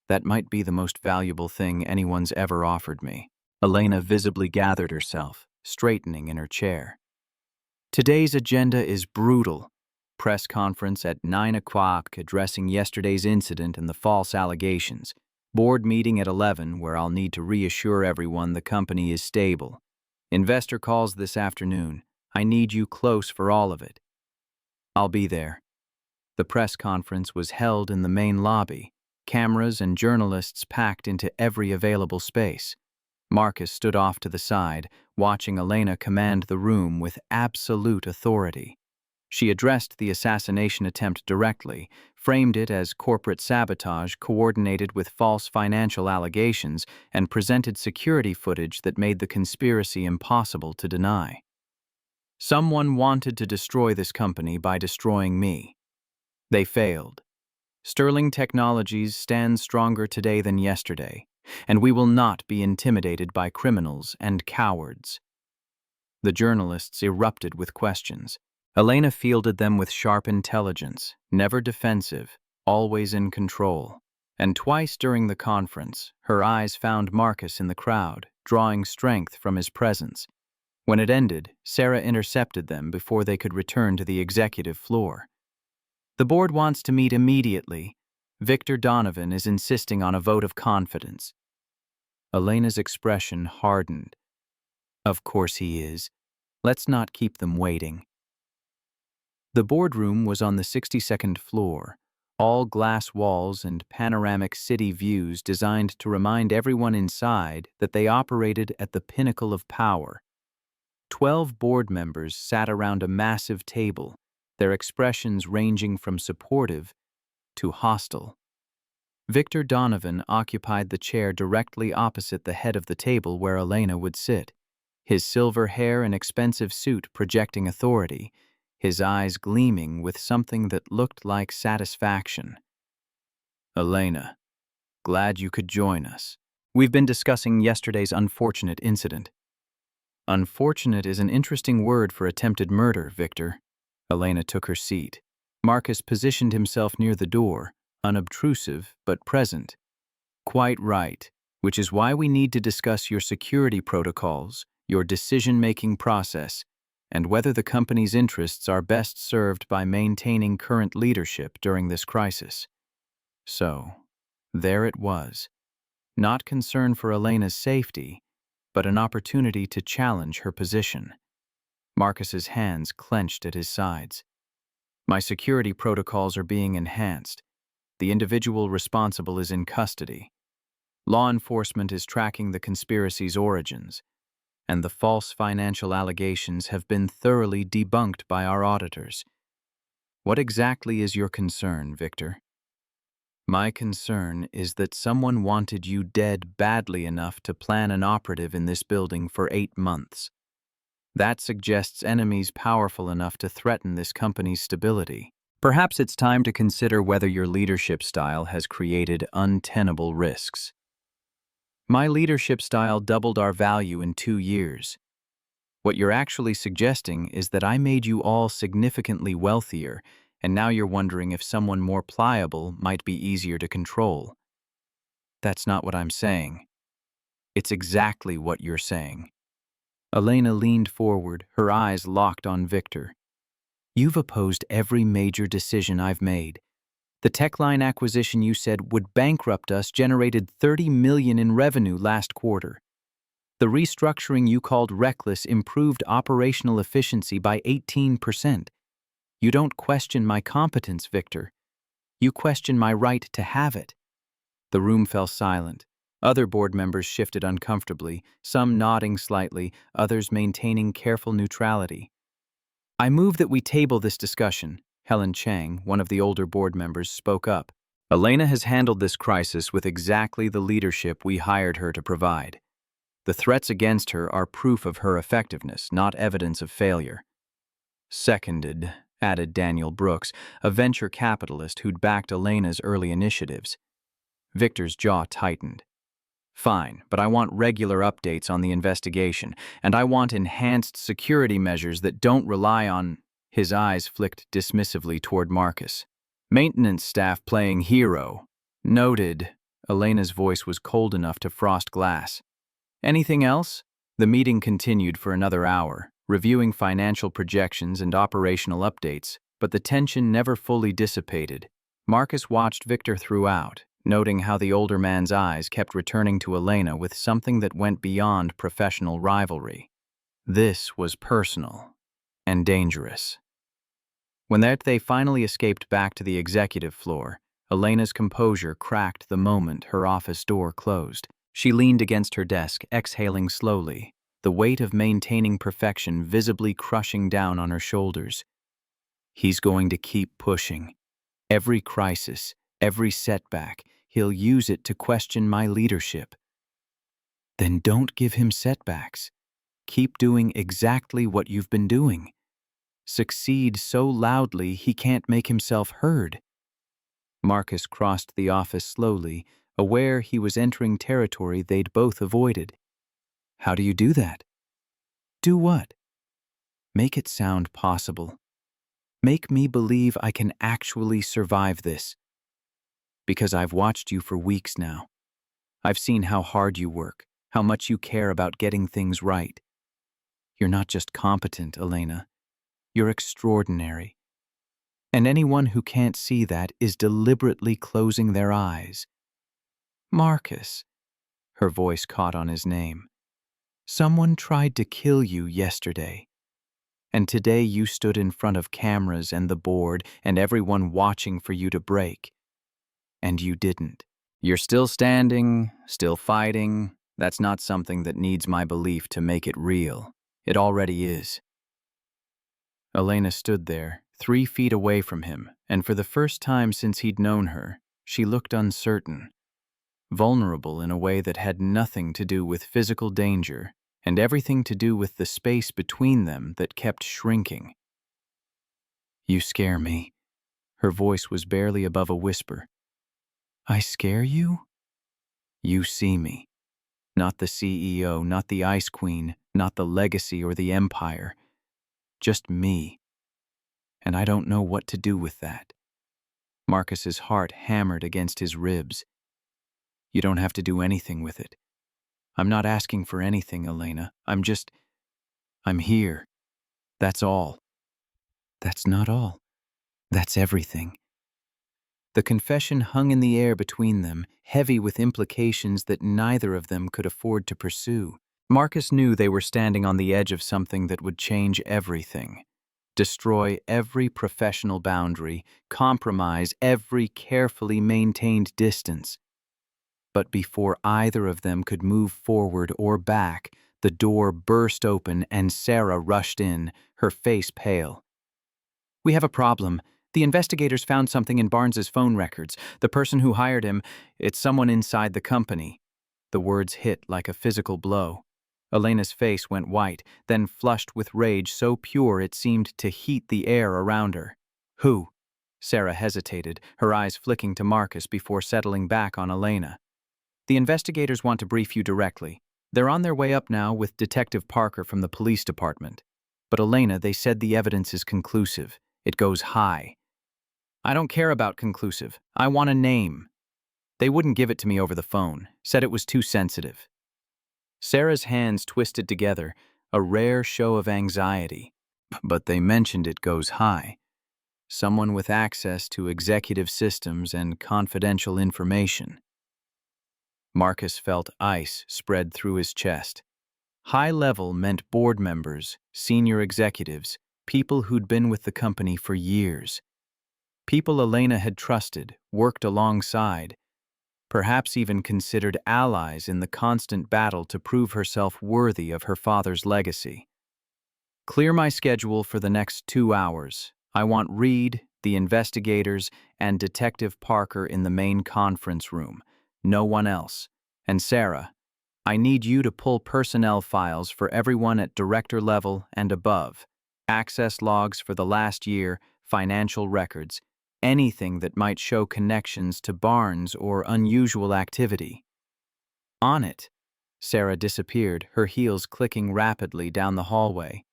That might be the most valuable thing anyone's ever offered me. Elena visibly gathered herself, straightening in her chair. Today's agenda is brutal. Press conference at 9 o'clock addressing yesterday's incident and the false allegations. Board meeting at 11 where I'll need to reassure everyone the company is stable. Investor calls this afternoon. I need you close for all of it. I'll be there. The press conference was held in the main lobby, cameras and journalists packed into every available space. Marcus stood off to the side, watching Elena command the room with absolute authority. She addressed the assassination attempt directly, framed it as corporate sabotage coordinated with false financial allegations, and presented security footage that made the conspiracy impossible to deny. Someone wanted to destroy this company by destroying me. They failed. Sterling Technologies stands stronger today than yesterday, and we will not be intimidated by criminals and cowards. The journalists erupted with questions. Elena fielded them with sharp intelligence, never defensive, always in control. And twice during the conference, her eyes found Marcus in the crowd, drawing strength from his presence. When it ended, Sarah intercepted them before they could return to the executive floor. The board wants to meet immediately. Victor Donovan is insisting on a vote of confidence. Elena's expression hardened. Of course he is. Let's not keep them waiting. The boardroom was on the 62nd floor, all glass walls and panoramic city views designed to remind everyone inside that they operated at the pinnacle of power. 12 board members sat around a massive table, their expressions ranging from supportive to hostile. Victor Donovan occupied the chair directly opposite the head of the table where Elena would sit, his silver hair and expensive suit projecting authority, his eyes gleaming with something that looked like satisfaction. Elena, glad you could join us. We've been discussing yesterday's unfortunate incident. Unfortunate is an interesting word for attempted murder, Victor. Elena took her seat. Marcus positioned himself near the door, unobtrusive but present. Quite right, which is why we need to discuss your security protocols, your decision-making process, and whether the company's interests are best served by maintaining current leadership during this crisis. So, there it was. Not concern for Elena's safety, but an opportunity to challenge her position. Marcus's hands clenched at his sides. My security protocols are being enhanced. The individual responsible is in custody. Law enforcement is tracking the conspiracy's origins, and the false financial allegations have been thoroughly debunked by our auditors. What exactly is your concern, Victor? My concern is that someone wanted you dead badly enough to plan an operative in this building for 8 months. That suggests enemies powerful enough to threaten this company's stability. Perhaps it's time to consider whether your leadership style has created untenable risks. My leadership style doubled our value in 2 years. What you're actually suggesting is that I made you all significantly wealthier, and now you're wondering if someone more pliable might be easier to control. That's not what I'm saying. It's exactly what you're saying. Elena leaned forward, her eyes locked on Victor. You've opposed every major decision I've made. The Techline acquisition you said would bankrupt us generated $30 million in revenue last quarter. The restructuring you called reckless improved operational efficiency by 18%. You don't question my competence, Victor. You question my right to have it. The room fell silent. Other board members shifted uncomfortably, some nodding slightly, others maintaining careful neutrality. "I move that we table this discussion." Helen Chang, one of the older board members, spoke up. "Elena has handled this crisis with exactly the leadership we hired her to provide. The threats against her are proof of her effectiveness, not evidence of failure." "Seconded," added Daniel Brooks, a venture capitalist who'd backed Elena's early initiatives. Victor's jaw tightened. "Fine, but I want regular updates on the investigation, and I want enhanced security measures that don't rely on—" His eyes flicked dismissively toward Marcus. "Maintenance staff playing hero." "Noted." Elena's voice was cold enough to frost glass. "Anything else?" The meeting continued for another hour, reviewing financial projections and operational updates, but the tension never fully dissipated. Marcus watched Victor throughout, noting how the older man's eyes kept returning to Elena with something that went beyond professional rivalry. This was personal and dangerous. When they finally escaped back to the executive floor, Elena's composure cracked the moment her office door closed. She leaned against her desk, exhaling slowly, the weight of maintaining perfection visibly crushing down on her shoulders. He's going to keep pushing. Every crisis, every setback, he'll use it to question my leadership. Then don't give him setbacks. Keep doing exactly what you've been doing. Succeed so loudly he can't make himself heard. Marcus crossed the office slowly, aware he was entering territory they'd both avoided. How do you do that? Do what? Make it sound possible. Make me believe I can actually survive this. Because I've watched you for weeks now. I've seen how hard you work, how much you care about getting things right. You're not just competent, Elena. You're extraordinary. And anyone who can't see that is deliberately closing their eyes. Marcus, her voice caught on his name. Someone tried to kill you yesterday. And today you stood in front of cameras and the board and everyone watching for you to break. And you didn't. You're still standing, still fighting. That's not something that needs my belief to make it real. It already is. Elena stood there, 3 feet away from him, and for the first time since he'd known her, she looked uncertain, vulnerable in a way that had nothing to do with physical danger and everything to do with the space between them that kept shrinking. You scare me. Her voice was barely above a whisper. I scare you? You see me. Not the CEO, not the Ice Queen, not the legacy or the empire. Just me. And I don't know what to do with that. Marcus's heart hammered against his ribs. You don't have to do anything with it. I'm not asking for anything, Elena. I'm here. That's all. That's not all. That's everything. The confession hung in the air between them, heavy with implications that neither of them could afford to pursue. Marcus knew they were standing on the edge of something that would change everything. Destroy every professional boundary, compromise every carefully maintained distance. But before either of them could move forward or back, the door burst open and Sarah rushed in, her face pale. We have a problem. The investigators found something in Barnes's phone records. The person who hired him, it's someone inside the company. The words hit like a physical blow. Elena's face went white, then flushed with rage so pure it seemed to heat the air around her. Who? Sarah hesitated, her eyes flicking to Marcus before settling back on Elena. The investigators want to brief you directly. They're on their way up now with Detective Parker from the police department. But Elena, they said the evidence is conclusive. It goes high. I don't care about conclusive. I want a name. They wouldn't give it to me over the phone, said it was too sensitive. Sarah's hands twisted together, a rare show of anxiety. But they mentioned it goes high. Someone with access to executive systems and confidential information. Marcus felt ice spread through his chest. High level meant board members, senior executives, people who'd been with the company for years. People Elena had trusted, worked alongside. perhaps even considered allies in the constant battle to prove herself worthy of her father's legacy. Clear my schedule for the next 2 hours. I want Reed, the investigators, and Detective Parker in the main conference room. No one else. And Sarah, I need you to pull personnel files for everyone at director level and above. Access logs for the last year, financial records, anything that might show connections to Barnes or unusual activity. On it. Sarah disappeared, her heels clicking rapidly down the hallway.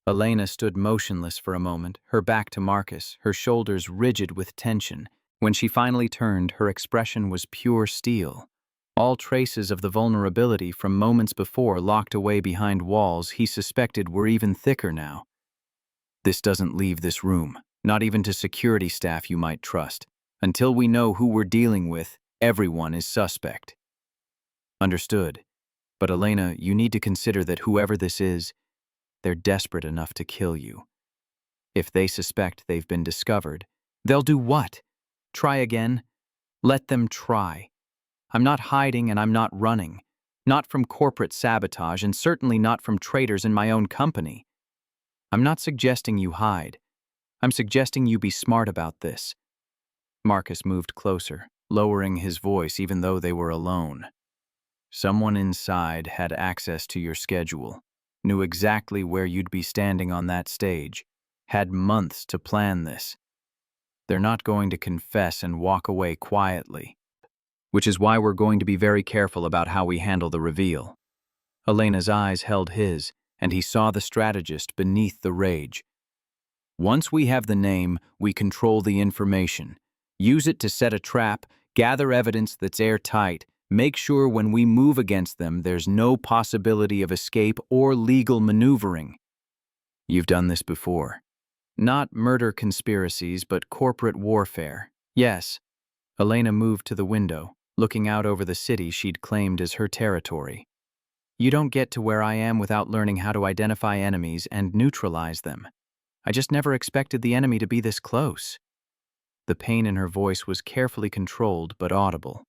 Elena stood motionless for a moment, her back to Marcus, her shoulders rigid with tension. When she finally turned, her expression was pure steel. All traces of the vulnerability from moments before locked away behind walls he suspected were even thicker now. This doesn't leave this room, not even to security staff you might trust. Until we know who we're dealing with, everyone is suspect. Understood. But Elena, you need to consider that whoever this is, they're desperate enough to kill you. If they suspect they've been discovered, they'll do what? Try again? Let them try. I'm not hiding and I'm not running. Not from corporate sabotage and certainly not from traitors in my own company. I'm not suggesting you hide. I'm suggesting you be smart about this. Marcus moved closer, lowering his voice even though they were alone. Someone inside had access to your schedule, knew exactly where you'd be standing on that stage, had months to plan this. They're not going to confess and walk away quietly, which is why we're going to be very careful about how we handle the reveal. Elena's eyes held his, and he saw the strategist beneath the rage. Once we have the name, we control the information. Use it to set a trap, gather evidence that's airtight, make sure when we move against them there's no possibility of escape or legal maneuvering. You've done this before. Not murder conspiracies, but corporate warfare. Yes. Elena moved to the window, looking out over the city she'd claimed as her territory. You don't get to where I am without learning how to identify enemies and neutralize them. I just never expected the enemy to be this close. The pain in her voice was carefully controlled but audible.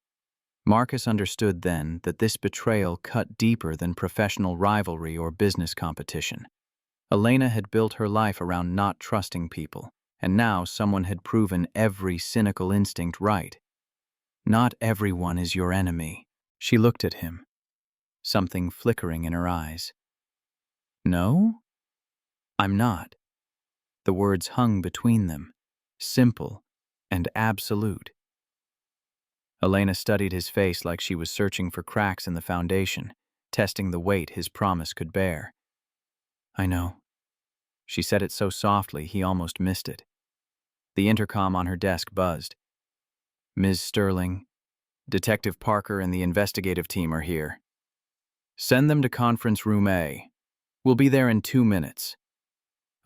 Marcus understood then that this betrayal cut deeper than professional rivalry or business competition. Elena had built her life around not trusting people, and now someone had proven every cynical instinct right. Not everyone is your enemy. She looked at him, something flickering in her eyes. No? I'm not. The words hung between them, simple and absolute. Elena studied his face like she was searching for cracks in the foundation, testing the weight his promise could bear. I know. She said it so softly he almost missed it. The intercom on her desk buzzed. Ms. Sterling, Detective Parker and the investigative team are here. Send them to conference room A. We'll be there in 2 minutes.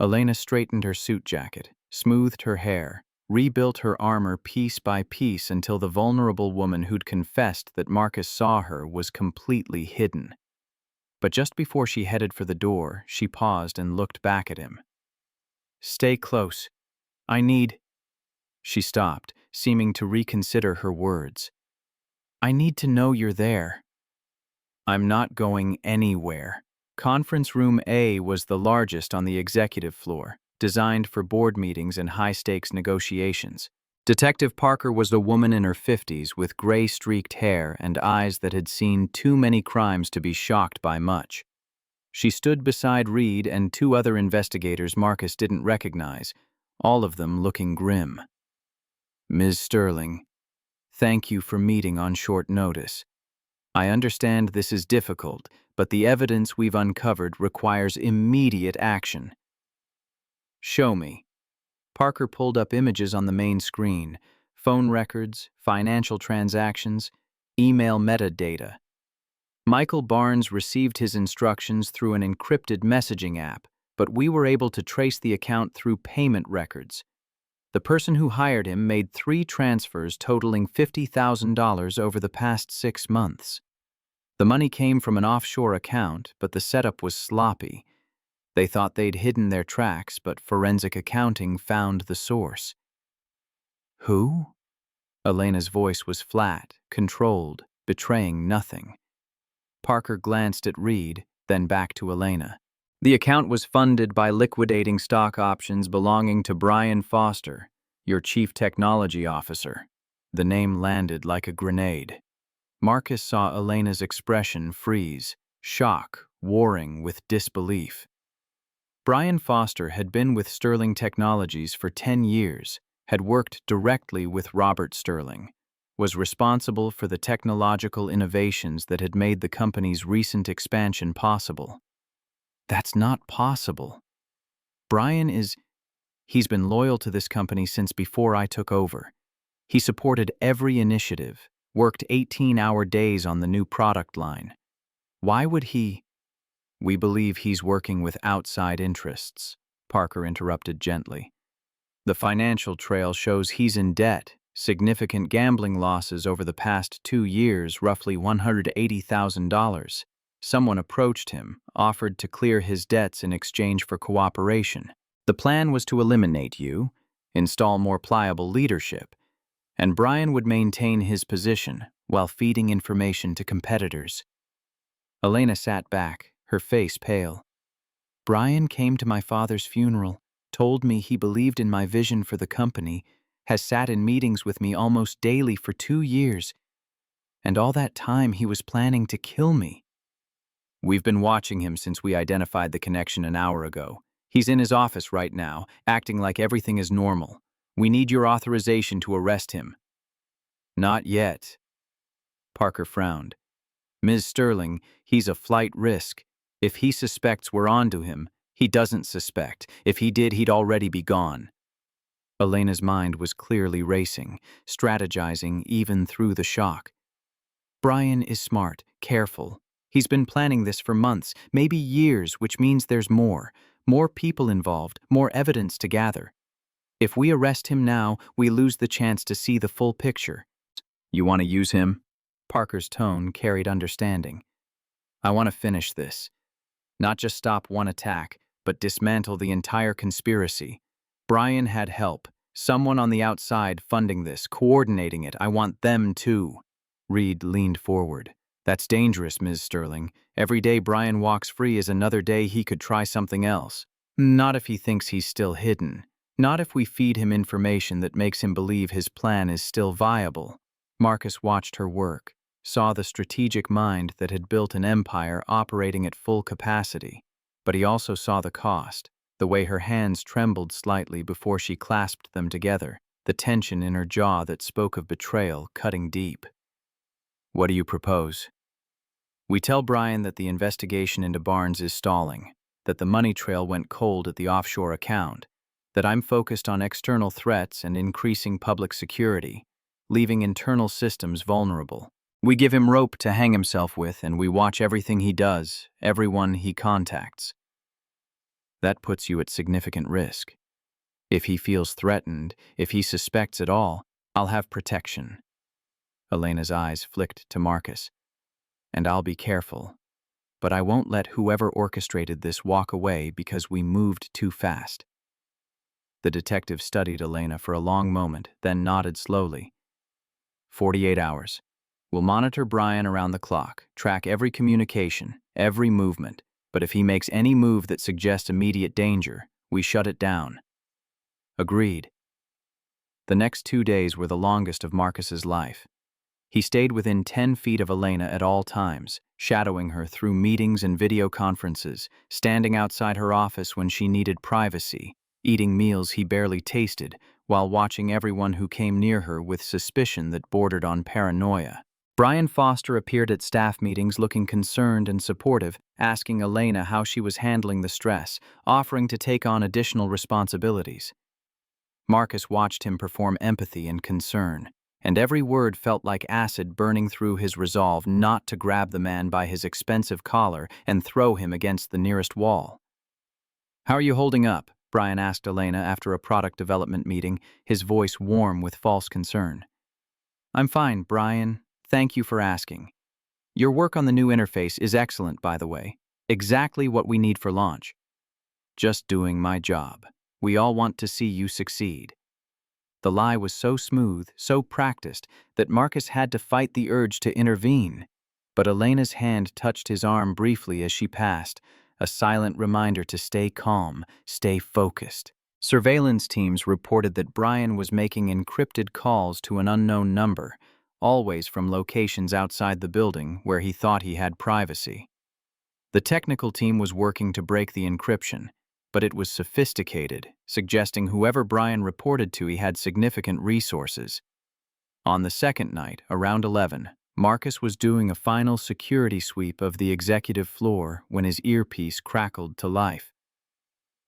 Elena straightened her suit jacket, smoothed her hair, rebuilt her armor piece by piece until the vulnerable woman who'd confessed that Marcus saw her was completely hidden. But just before she headed for the door, she paused and looked back at him. Stay close. I need... She stopped, seeming to reconsider her words. I need to know you're there. I'm not going anywhere. Conference room A was the largest on the executive floor, designed for board meetings and high-stakes negotiations. Detective Parker was a woman in her 50s with gray-streaked hair and eyes that had seen too many crimes to be shocked by much. She stood beside Reed and 2 other investigators Marcus didn't recognize, all of them looking grim. Ms. Sterling, thank you for meeting on short notice. I understand this is difficult, but the evidence we've uncovered requires immediate action. Show me. Parker pulled up images on the main screen, phone records, financial transactions, email metadata. Michael Barnes received his instructions through an encrypted messaging app, but we were able to trace the account through payment records. The person who hired him made 3 transfers totaling $50,000 over the past 6 months. The money came from an offshore account, but the setup was sloppy. They thought they'd hidden their tracks, but forensic accounting found the source. Who? Elena's voice was flat, controlled, betraying nothing. Parker glanced at Reed, then back to Elena. The account was funded by liquidating stock options belonging to Brian Foster, your chief technology officer. The name landed like a grenade. Marcus saw Elena's expression freeze, shock warring with disbelief. Brian Foster had been with Sterling Technologies for 10 years, had worked directly with Robert Sterling, was responsible for the technological innovations that had made the company's recent expansion possible. That's not possible. He's been loyal to this company since before I took over. He supported every initiative, worked 18-hour days on the new product line. Why would he? We believe he's working with outside interests, Parker interrupted gently. The financial trail shows he's in debt, significant gambling losses over the past 2 years, roughly $180,000. Someone approached him, offered to clear his debts in exchange for cooperation. The plan was to eliminate you, install more pliable leadership, and Brian would maintain his position while feeding information to competitors. Elena sat back, her face pale. Brian came to my father's funeral, told me he believed in my vision for the company, has sat in meetings with me almost daily for 2 years, and all that time he was planning to kill me. We've been watching him since we identified the connection an hour ago. He's in his office right now, acting like everything is normal. We need your authorization to arrest him. Not yet. Parker frowned. Ms. Sterling, he's a flight risk. If he suspects we're onto him, he doesn't suspect. If he did, he'd already be gone. Elena's mind was clearly racing, strategizing even through the shock. Brian is smart, careful. He's been planning this for months, maybe years, which means there's more people involved, more evidence to gather. If we arrest him now, we lose the chance to see the full picture. You want to use him? Parker's tone carried understanding. I want to finish this. Not just stop one attack, but dismantle the entire conspiracy. Brian had help. Someone on the outside funding this, coordinating it. I want them too. Reed leaned forward. That's dangerous, Ms. Sterling. Every day Brian walks free is another day he could try something else. Not if he thinks he's still hidden. Not if we feed him information that makes him believe his plan is still viable. Marcus watched her work, saw the strategic mind that had built an empire operating at full capacity. But he also saw the cost, the way her hands trembled slightly before she clasped them together, the tension in her jaw that spoke of betrayal cutting deep. What do you propose? We tell Brian that the investigation into Barnes is stalling, that the money trail went cold at the offshore account, that I'm focused on external threats and increasing public security, leaving internal systems vulnerable. We give him rope to hang himself with, and we watch everything he does, everyone he contacts. That puts you at significant risk. If he feels threatened, if he suspects at all, I'll have protection. Elena's eyes flicked to Marcus. And I'll be careful. But I won't let whoever orchestrated this walk away because we moved too fast. The detective studied Elena for a long moment, then nodded slowly. 48 hours. We'll monitor Brian around the clock, track every communication, every movement, but if he makes any move that suggests immediate danger, we shut it down. Agreed. The next 2 days were the longest of Marcus's life. He stayed within 10 feet of Elena at all times, shadowing her through meetings and video conferences, standing outside her office when she needed privacy, eating meals he barely tasted, while watching everyone who came near her with suspicion that bordered on paranoia. Brian Foster appeared at staff meetings looking concerned and supportive, asking Elena how she was handling the stress, offering to take on additional responsibilities. Marcus watched him perform empathy and concern, and every word felt like acid burning through his resolve not to grab the man by his expensive collar and throw him against the nearest wall. How are you holding up? Brian asked Elena after a product development meeting, his voice warm with false concern. I'm fine, Brian. Thank you for asking. Your work on the new interface is excellent, by the way. Exactly what we need for launch. Just doing my job. We all want to see you succeed. The lie was so smooth, so practiced, that Marcus had to fight the urge to intervene. But Elena's hand touched his arm briefly as she passed, a silent reminder to stay calm, stay focused. Surveillance teams reported that Brian was making encrypted calls to an unknown number, always from locations outside the building where he thought he had privacy. The technical team was working to break the encryption, but it was sophisticated, suggesting whoever Brian reported to he had significant resources. On the second night, around 11, Marcus was doing a final security sweep of the executive floor when his earpiece crackled to life.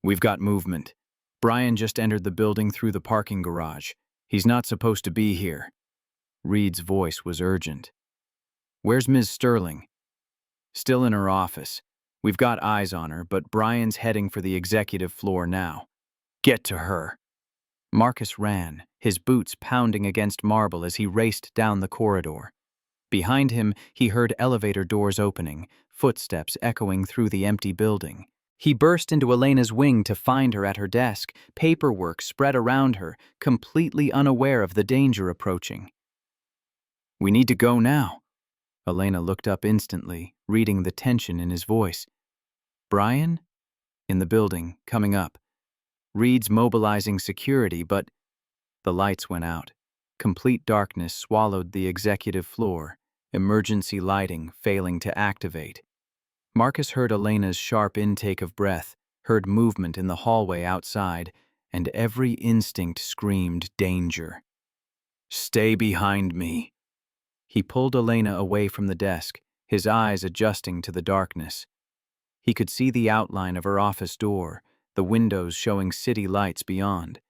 "We've got movement. Brian just entered the building through the parking garage. He's not supposed to be here." Reed's voice was urgent. "Where's Ms. Sterling?" "Still in her office. We've got eyes on her, but Brian's heading for the executive floor now. Get to her." Marcus ran, his boots pounding against marble as he raced down the corridor. Behind him, he heard elevator doors opening, footsteps echoing through the empty building. He burst into Elena's wing to find her at her desk, paperwork spread around her, completely unaware of the danger approaching. "We need to go now." Elena looked up instantly, reading the tension in his voice. "Brian?" "In the building, coming up. Reed's mobilizing security, but—" The lights went out. Complete darkness swallowed the executive floor, emergency lighting failing to activate. Marcus heard Elena's sharp intake of breath, heard movement in the hallway outside, and every instinct screamed danger. "Stay behind me." He pulled Elena away from the desk, his eyes adjusting to the darkness. He could see the outline of her office door, the windows showing city lights beyond.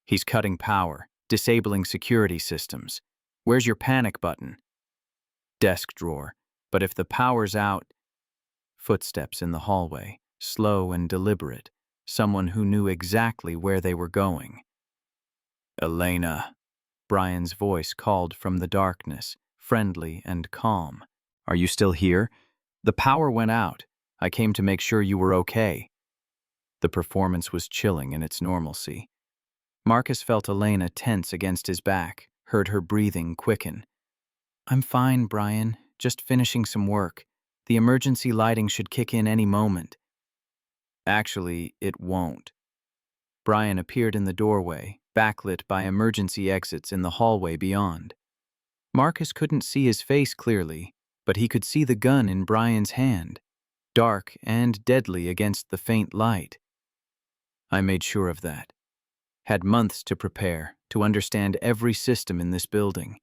"He's cutting power, disabling security systems. Where's your panic button?" "Desk drawer. But if the power's out—" Footsteps in the hallway, slow and deliberate, someone who knew exactly where they were going. "Elena." Brian's voice called from the darkness, friendly and calm. "Are you still here? The power went out. I came to make sure you were okay." The performance was chilling in its normalcy. Marcus felt Elena tense against his back, heard her breathing quicken. "I'm fine, Brian. Just finishing some work. The emergency lighting should kick in any moment." "Actually, it won't." Brian appeared in the doorway, backlit by emergency exits in the hallway beyond. Marcus couldn't see his face clearly, but he could see the gun in Brian's hand, dark and deadly against the faint light. "I made sure of that. Had months to prepare, to understand every system in this building.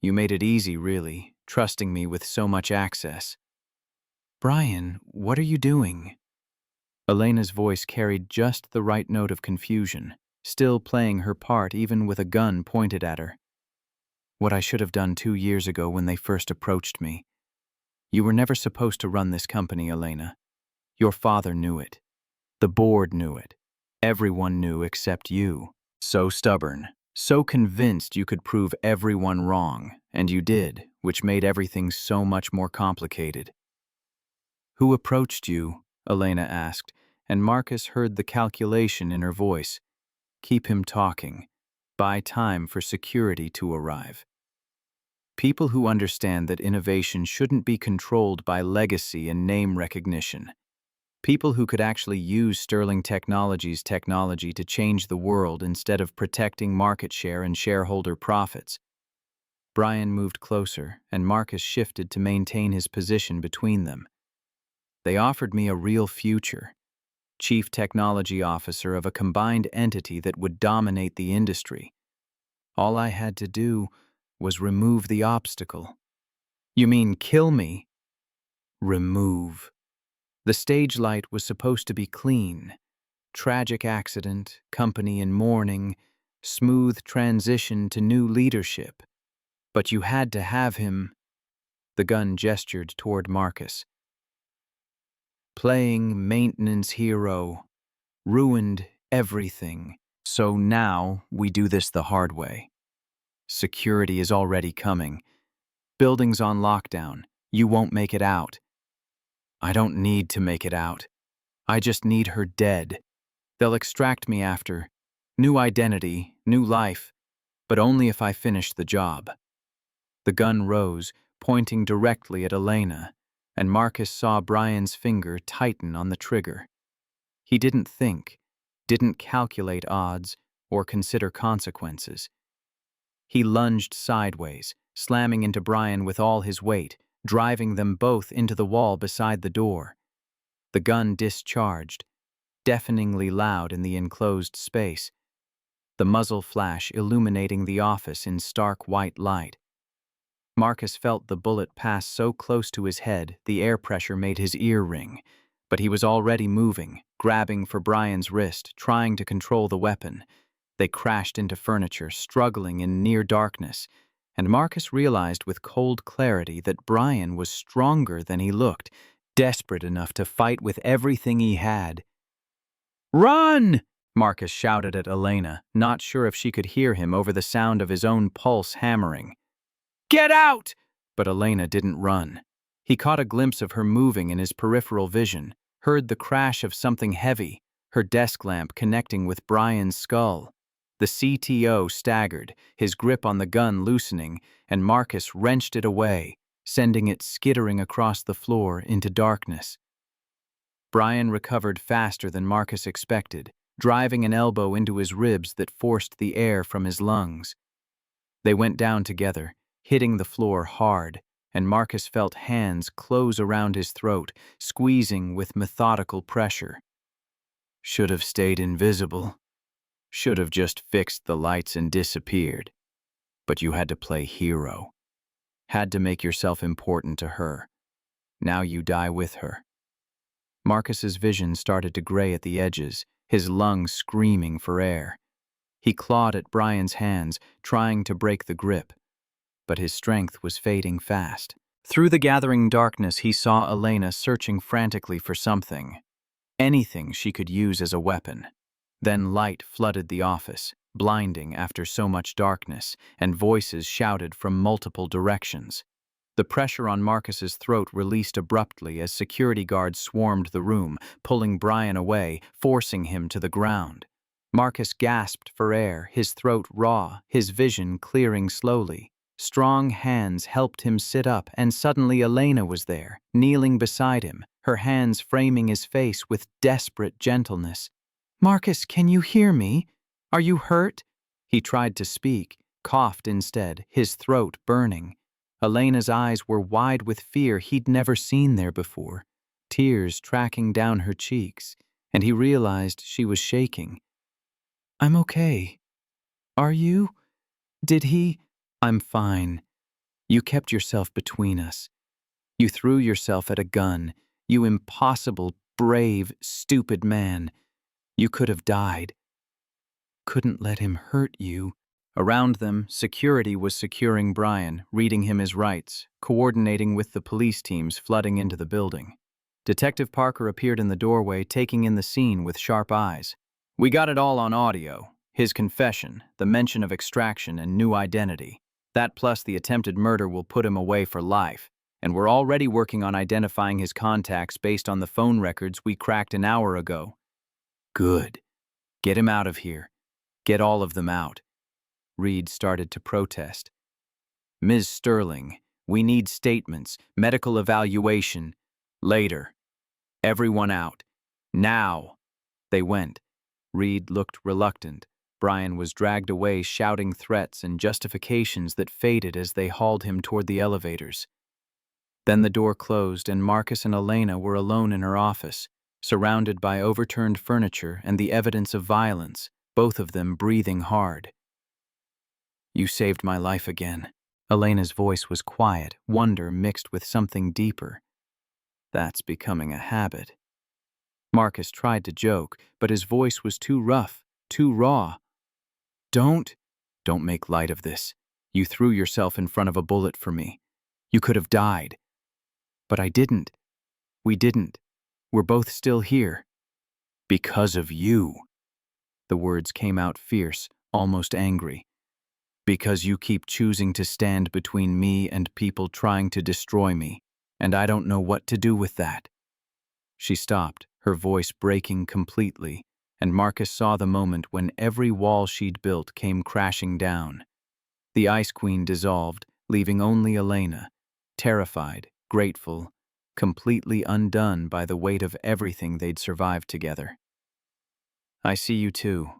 You made it easy, really, trusting me with so much access." "Brian, what are you doing?" Elena's voice carried just the right note of confusion, still playing her part even with a gun pointed at her. "What I should have done 2 years ago when they first approached me. You were never supposed to run this company, Elena. Your father knew it. The board knew it. Everyone knew except you. So stubborn, so convinced you could prove everyone wrong, and you did, which made everything so much more complicated." "Who approached you?" Elena asked, and Marcus heard the calculation in her voice. Keep him talking. Buy time for security to arrive. "People who understand that innovation shouldn't be controlled by legacy and name recognition. People who could actually use Sterling Technologies' technology to change the world instead of protecting market share and shareholder profits." Brian moved closer, and Marcus shifted to maintain his position between them. "They offered me a real future. Chief Technology Officer of a combined entity that would dominate the industry. All I had to do was remove the obstacle." "You mean kill me?" "Remove." The stage light was supposed to be clean. Tragic accident, company in mourning, smooth transition to new leadership. But you had to have him. The gun gestured toward Marcus. "Playing maintenance hero. Ruined everything. So now we do this the hard way. Security is already coming. Building's on lockdown. You won't make it out." "I don't need to make it out. I just need her dead. They'll extract me after. New identity, new life, but only if I finished the job. The gun rose, pointing directly at Elena, and Marcus saw Brian's finger tighten on the trigger. He didn't think, didn't calculate odds, or consider consequences. He lunged sideways, slamming into Brian with all his weight, driving them both into the wall beside the door. The gun discharged, deafeningly loud in the enclosed space, the muzzle flash illuminating the office in stark white light. Marcus felt the bullet pass so close to his head the air pressure made his ear ring, but he was already moving, grabbing for Brian's wrist, trying to control the weapon. They crashed into furniture, struggling in near darkness, and Marcus realized with cold clarity that Brian was stronger than he looked, desperate enough to fight with everything he had. "Run!" Marcus shouted at Elena, not sure if she could hear him over the sound of his own pulse hammering. "Get out!" But Elena didn't run. He caught a glimpse of her moving in his peripheral vision, heard the crash of something heavy, her desk lamp connecting with Brian's skull. The CTO staggered, his grip on the gun loosening, and Marcus wrenched it away, sending it skittering across the floor into darkness. Brian recovered faster than Marcus expected, driving an elbow into his ribs that forced the air from his lungs. They went down together, hitting the floor hard, and Marcus felt hands close around his throat, squeezing with methodical pressure. Should have stayed invisible. Should have just fixed the lights and disappeared. But you had to play hero. Had to make yourself important to her. Now you die with her. Marcus's vision started to gray at the edges, his lungs screaming for air. He clawed at Brian's hands, trying to break the grip, but his strength was fading fast. Through the gathering darkness, he saw Elena searching frantically for something. Anything she could use as a weapon. Then light flooded the office, blinding after so much darkness, and voices shouted from multiple directions. The pressure on Marcus's throat released abruptly as security guards swarmed the room, pulling Brian away, forcing him to the ground. Marcus gasped for air, his throat raw, his vision clearing slowly. Strong hands helped him sit up, and suddenly Elena was there, kneeling beside him, her hands framing his face with desperate gentleness. "Marcus, can you hear me? Are you hurt?" He tried to speak, coughed instead, his throat burning. Elena's eyes were wide with fear he'd never seen there before, tears tracking down her cheeks, and he realized she was shaking. "I'm okay. Are you? Did he?" "I'm fine. You kept yourself between us. You threw yourself at a gun. You impossible, brave, stupid man. You could have died. Couldn't let him hurt you." Around them, security was securing Brian, reading him his rights, coordinating with the police teams flooding into the building. Detective Parker appeared in the doorway, taking in the scene with sharp eyes. "We got it all on audio. His confession, the mention of extraction and new identity. That plus the attempted murder will put him away for life, and we're already working on identifying his contacts based on the phone records we cracked an hour ago." "Good. Get him out of here. Get all of them out." Reed started to protest. "Ms. Sterling, we need statements, medical evaluation. Later. Everyone out. Now." They went. Reed looked reluctant. Brian was dragged away, shouting threats and justifications that faded as they hauled him toward the elevators. Then the door closed, and Marcus and Elena were alone in her office, surrounded by overturned furniture and the evidence of violence, both of them breathing hard. "You saved my life again." Elena's voice was quiet, wonder mixed with something deeper. "That's becoming a habit." Marcus tried to joke, but his voice was too rough, too raw. Don't make light of this. You threw yourself in front of a bullet for me. You could have died. But I didn't. We didn't. We're both still here. Because of you." The words came out fierce, almost angry. "Because you keep choosing to stand between me and people trying to destroy me, and I don't know what to do with that." She stopped, her voice breaking completely, and Marcus saw the moment when every wall she'd built came crashing down. The Ice Queen dissolved, leaving only Elena, terrified, grateful, completely undone by the weight of everything they'd survived together. I see you too.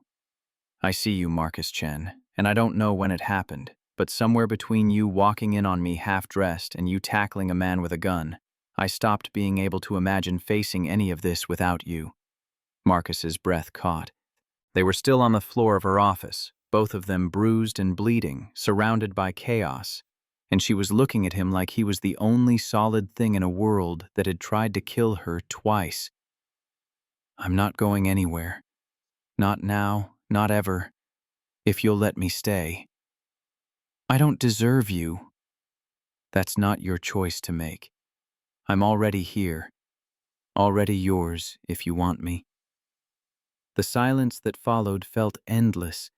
I see you, Marcus Chen, and I don't know when it happened, but somewhere between you walking in on me half-dressed and you tackling a man with a gun, I stopped being able to imagine facing any of this without you. Marcus's breath caught. They were still on the floor of her office, both of them bruised and bleeding, surrounded by chaos, and she was looking at him like he was the only solid thing in a world that had tried to kill her twice. I'm not going anywhere. Not now, not ever. If you'll let me stay. I don't deserve you. That's not your choice to make. I'm already here. Already yours, if you want me. The silence that followed felt endless,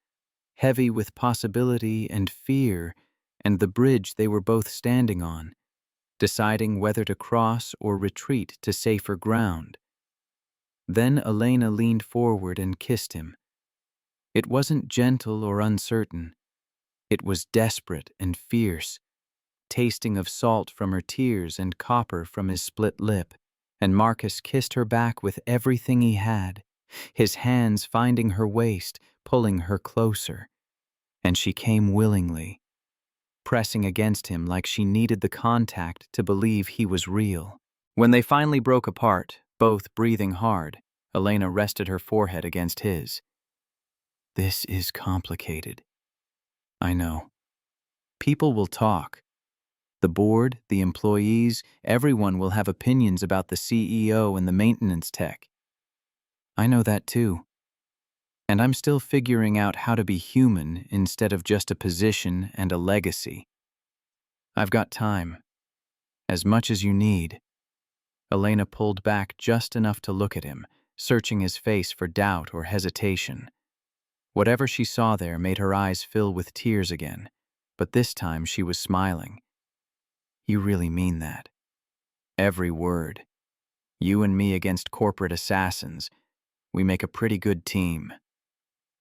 heavy with possibility and fear, and the bridge they were both standing on, deciding whether to cross or retreat to safer ground. Then Elena leaned forward and kissed him. It wasn't gentle or uncertain. It was desperate and fierce, tasting of salt from her tears and copper from his split lip, and Marcus kissed her back with everything he had, his hands finding her waist, pulling her closer. And she came willingly, pressing against him like she needed the contact to believe he was real. When they finally broke apart, both breathing hard, Elena rested her forehead against his. This is complicated. I know. People will talk. The board, the employees, everyone will have opinions about the CEO and the maintenance tech. I know that too. And I'm still figuring out how to be human instead of just a position and a legacy. I've got time. As much as you need. Elena pulled back just enough to look at him, searching his face for doubt or hesitation. Whatever she saw there made her eyes fill with tears again, but this time she was smiling. You really mean that. Every word. You and me against corporate assassins. We make a pretty good team.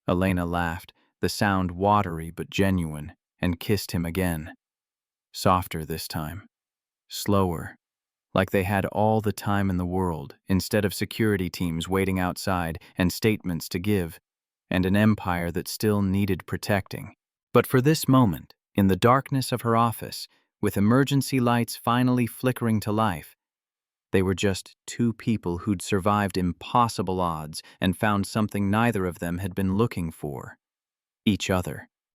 Elena laughed, the sound watery but genuine, and kissed him again. Softer this time. Slower. Like they had all the time in the world, instead of security teams waiting outside and statements to give, and an empire that still needed protecting. But for this moment, in the darkness of her office, with emergency lights finally flickering to life, they were just two people who'd survived impossible odds and found something neither of them had been looking for: each other.